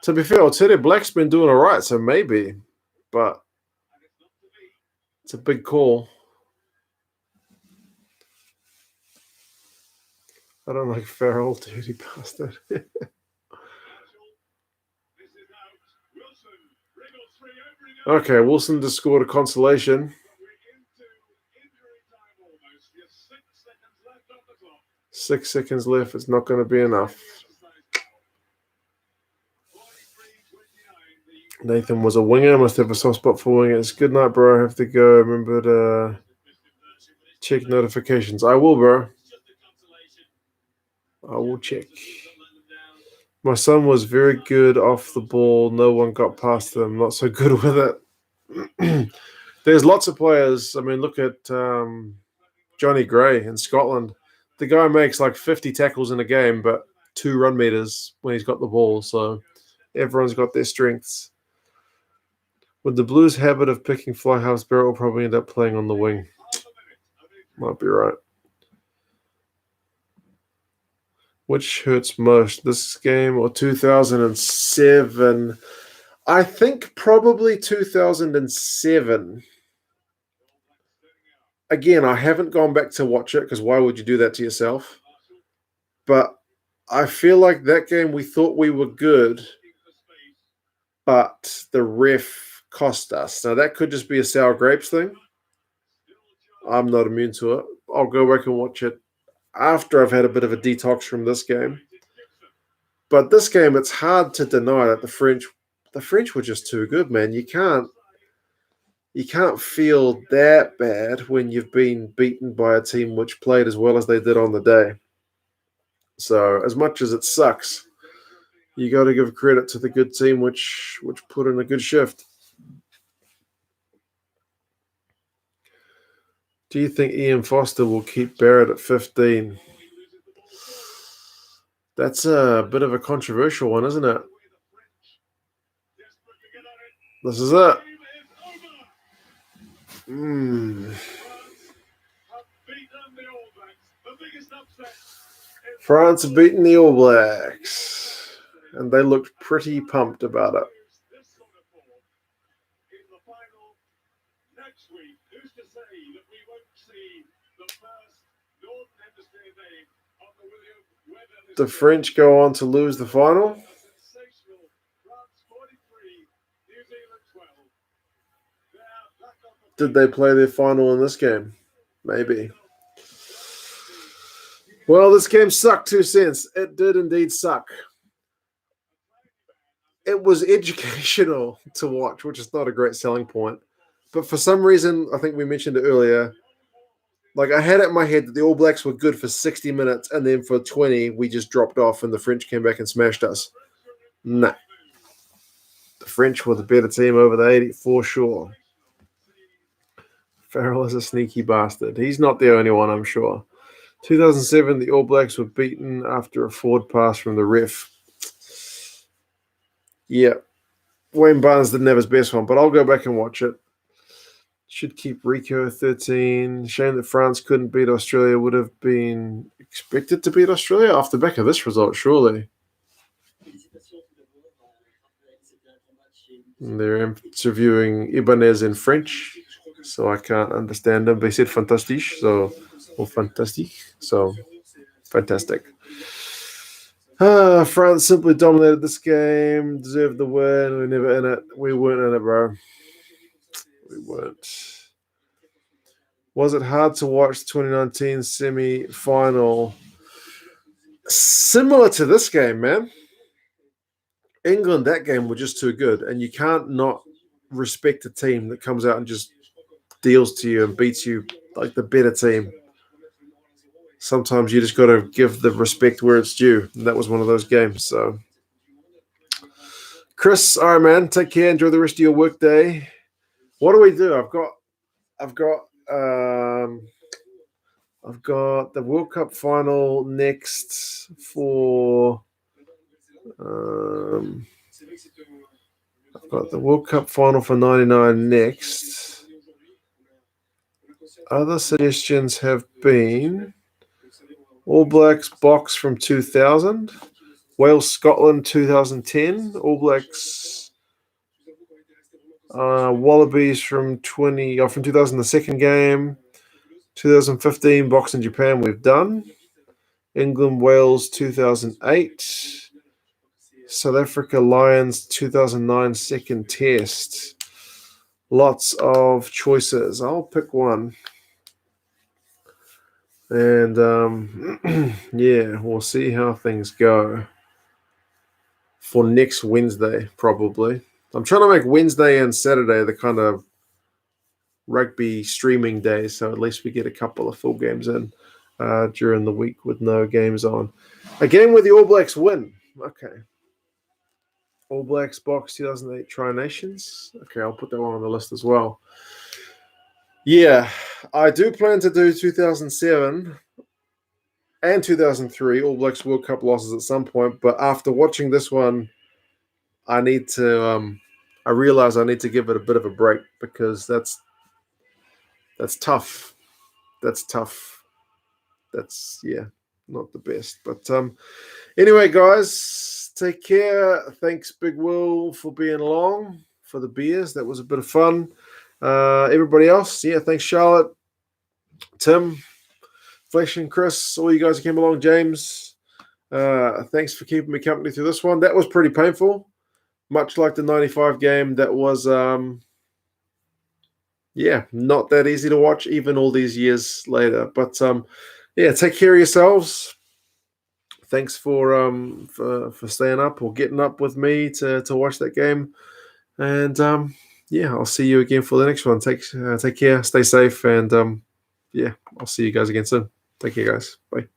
To be fair, I'll tell you, Black's been doing all right, so maybe. But it's a big call. I don't like Farrell, dirty bastard. Okay, Wilson just scored a consolation. 6 seconds left. It's not going to be enough. Nathan was a winger. Must have a soft spot for wingers. Good night, bro. I have to go. Remember to check notifications. I will, bro. I will check. My son was very good off the ball. No one got past him. Not so good with it. There's lots of players. I mean, look at Johnny Gray in Scotland. The guy makes like 50 tackles in a game, but 2 run meters when he's got the ball. So everyone's got their strengths. With the Blues' habit of picking fly halves, Barrett will probably end up playing on the wing. Might be right. Which hurts most, this game or 2007? I think probably 2007. Again, I haven't gone back to watch it because why would you do that to yourself? But I feel like that game we thought we were good, but the ref cost us. Now, that could just be a sour grapes thing. I'm not immune to it. I'll go back and watch it after I've had a bit of a detox from this game. But this game, it's hard to deny that the French were just too good, man. You can't feel that bad when you've been beaten by a team which played as well as they did on the day. So as much as it sucks, you got to give credit to the good team which put in a good shift. Do you think Ian Foster will keep Barrett at 15? That's a bit of a controversial one, isn't it? This is it. France have beaten the All Blacks, and they looked pretty pumped about it. The French go on to lose the final. Did they play their final in this game? Maybe. Well, this game sucked, 2 cents. It did indeed suck. It was educational to watch, which is not a great selling point. But for some reason, I think we mentioned it earlier, like I had it in my head that the All Blacks were good for 60 minutes, and then for 20, we just dropped off and the French came back and smashed us. Nah. The French were the better team over the 80 for sure. Farrell is a sneaky bastard. He's not the only one, I'm sure. 2007, the All Blacks were beaten after a forward pass from the ref. Yeah. Wayne Barnes didn't have his best one, but I'll go back and watch it. Should keep Rico 13. Shame that France couldn't beat Australia. Would have been expected to beat Australia off the back of this result, surely. They're interviewing Ibanez in French, so I can't understand them. They said fantastique, or fantastique, so fantastic. France simply dominated this game, deserved the win. We're never in it. We weren't in it, bro. We weren't. Was it hard to watch the 2019 semi-final? Similar to this game, man. England, that game were just too good, and you can't not respect a team that comes out and just deals to you and beats you like the better team. Sometimes you just got to give the respect where it's due, and that was one of those games. So, Chris, all right, man, take care. Enjoy the rest of your work day. What do we do? I've got the World Cup final next for. I've got the World Cup final for 99 next. Other suggestions have been All Blacks box from 2000, Wales Scotland 2010, All Blacks Wallabies from 2000 the second game, 2015 box in Japan we've done, England Wales 2008. South Africa Lions 2009 second test. Lots of choices. I'll pick one. And yeah, we'll see how things go for next Wednesday, probably. I'm trying to make Wednesday and Saturday the kind of rugby streaming days, so at least we get a couple of full games in during the week with no games on. A game where the All Blacks win. Okay. All Blacks box 2008 Tri-Nations. Okay, I'll put that one on the list as well. Yeah, I do plan to do 2007 and 2003 All Blacks World Cup losses at some point, but after watching this one, I need to. I realize I need to give it a bit of a break because that's tough. That's tough. That's not the best. But anyway, guys. Take care. Thanks, Big Will, for being along for the beers. That was a bit of fun. Everybody else, thanks, Charlotte, Tim, Flesh and Chris, all you guys who came along, James. Thanks for keeping me company through this one. That was pretty painful, much like the 95 game. That was, not that easy to watch, even all these years later. But, take care of yourselves. Thanks for staying up or getting up with me to watch that game, and I'll see you again for the next one. Take care, stay safe, and I'll see you guys again soon. Take care, guys. Bye.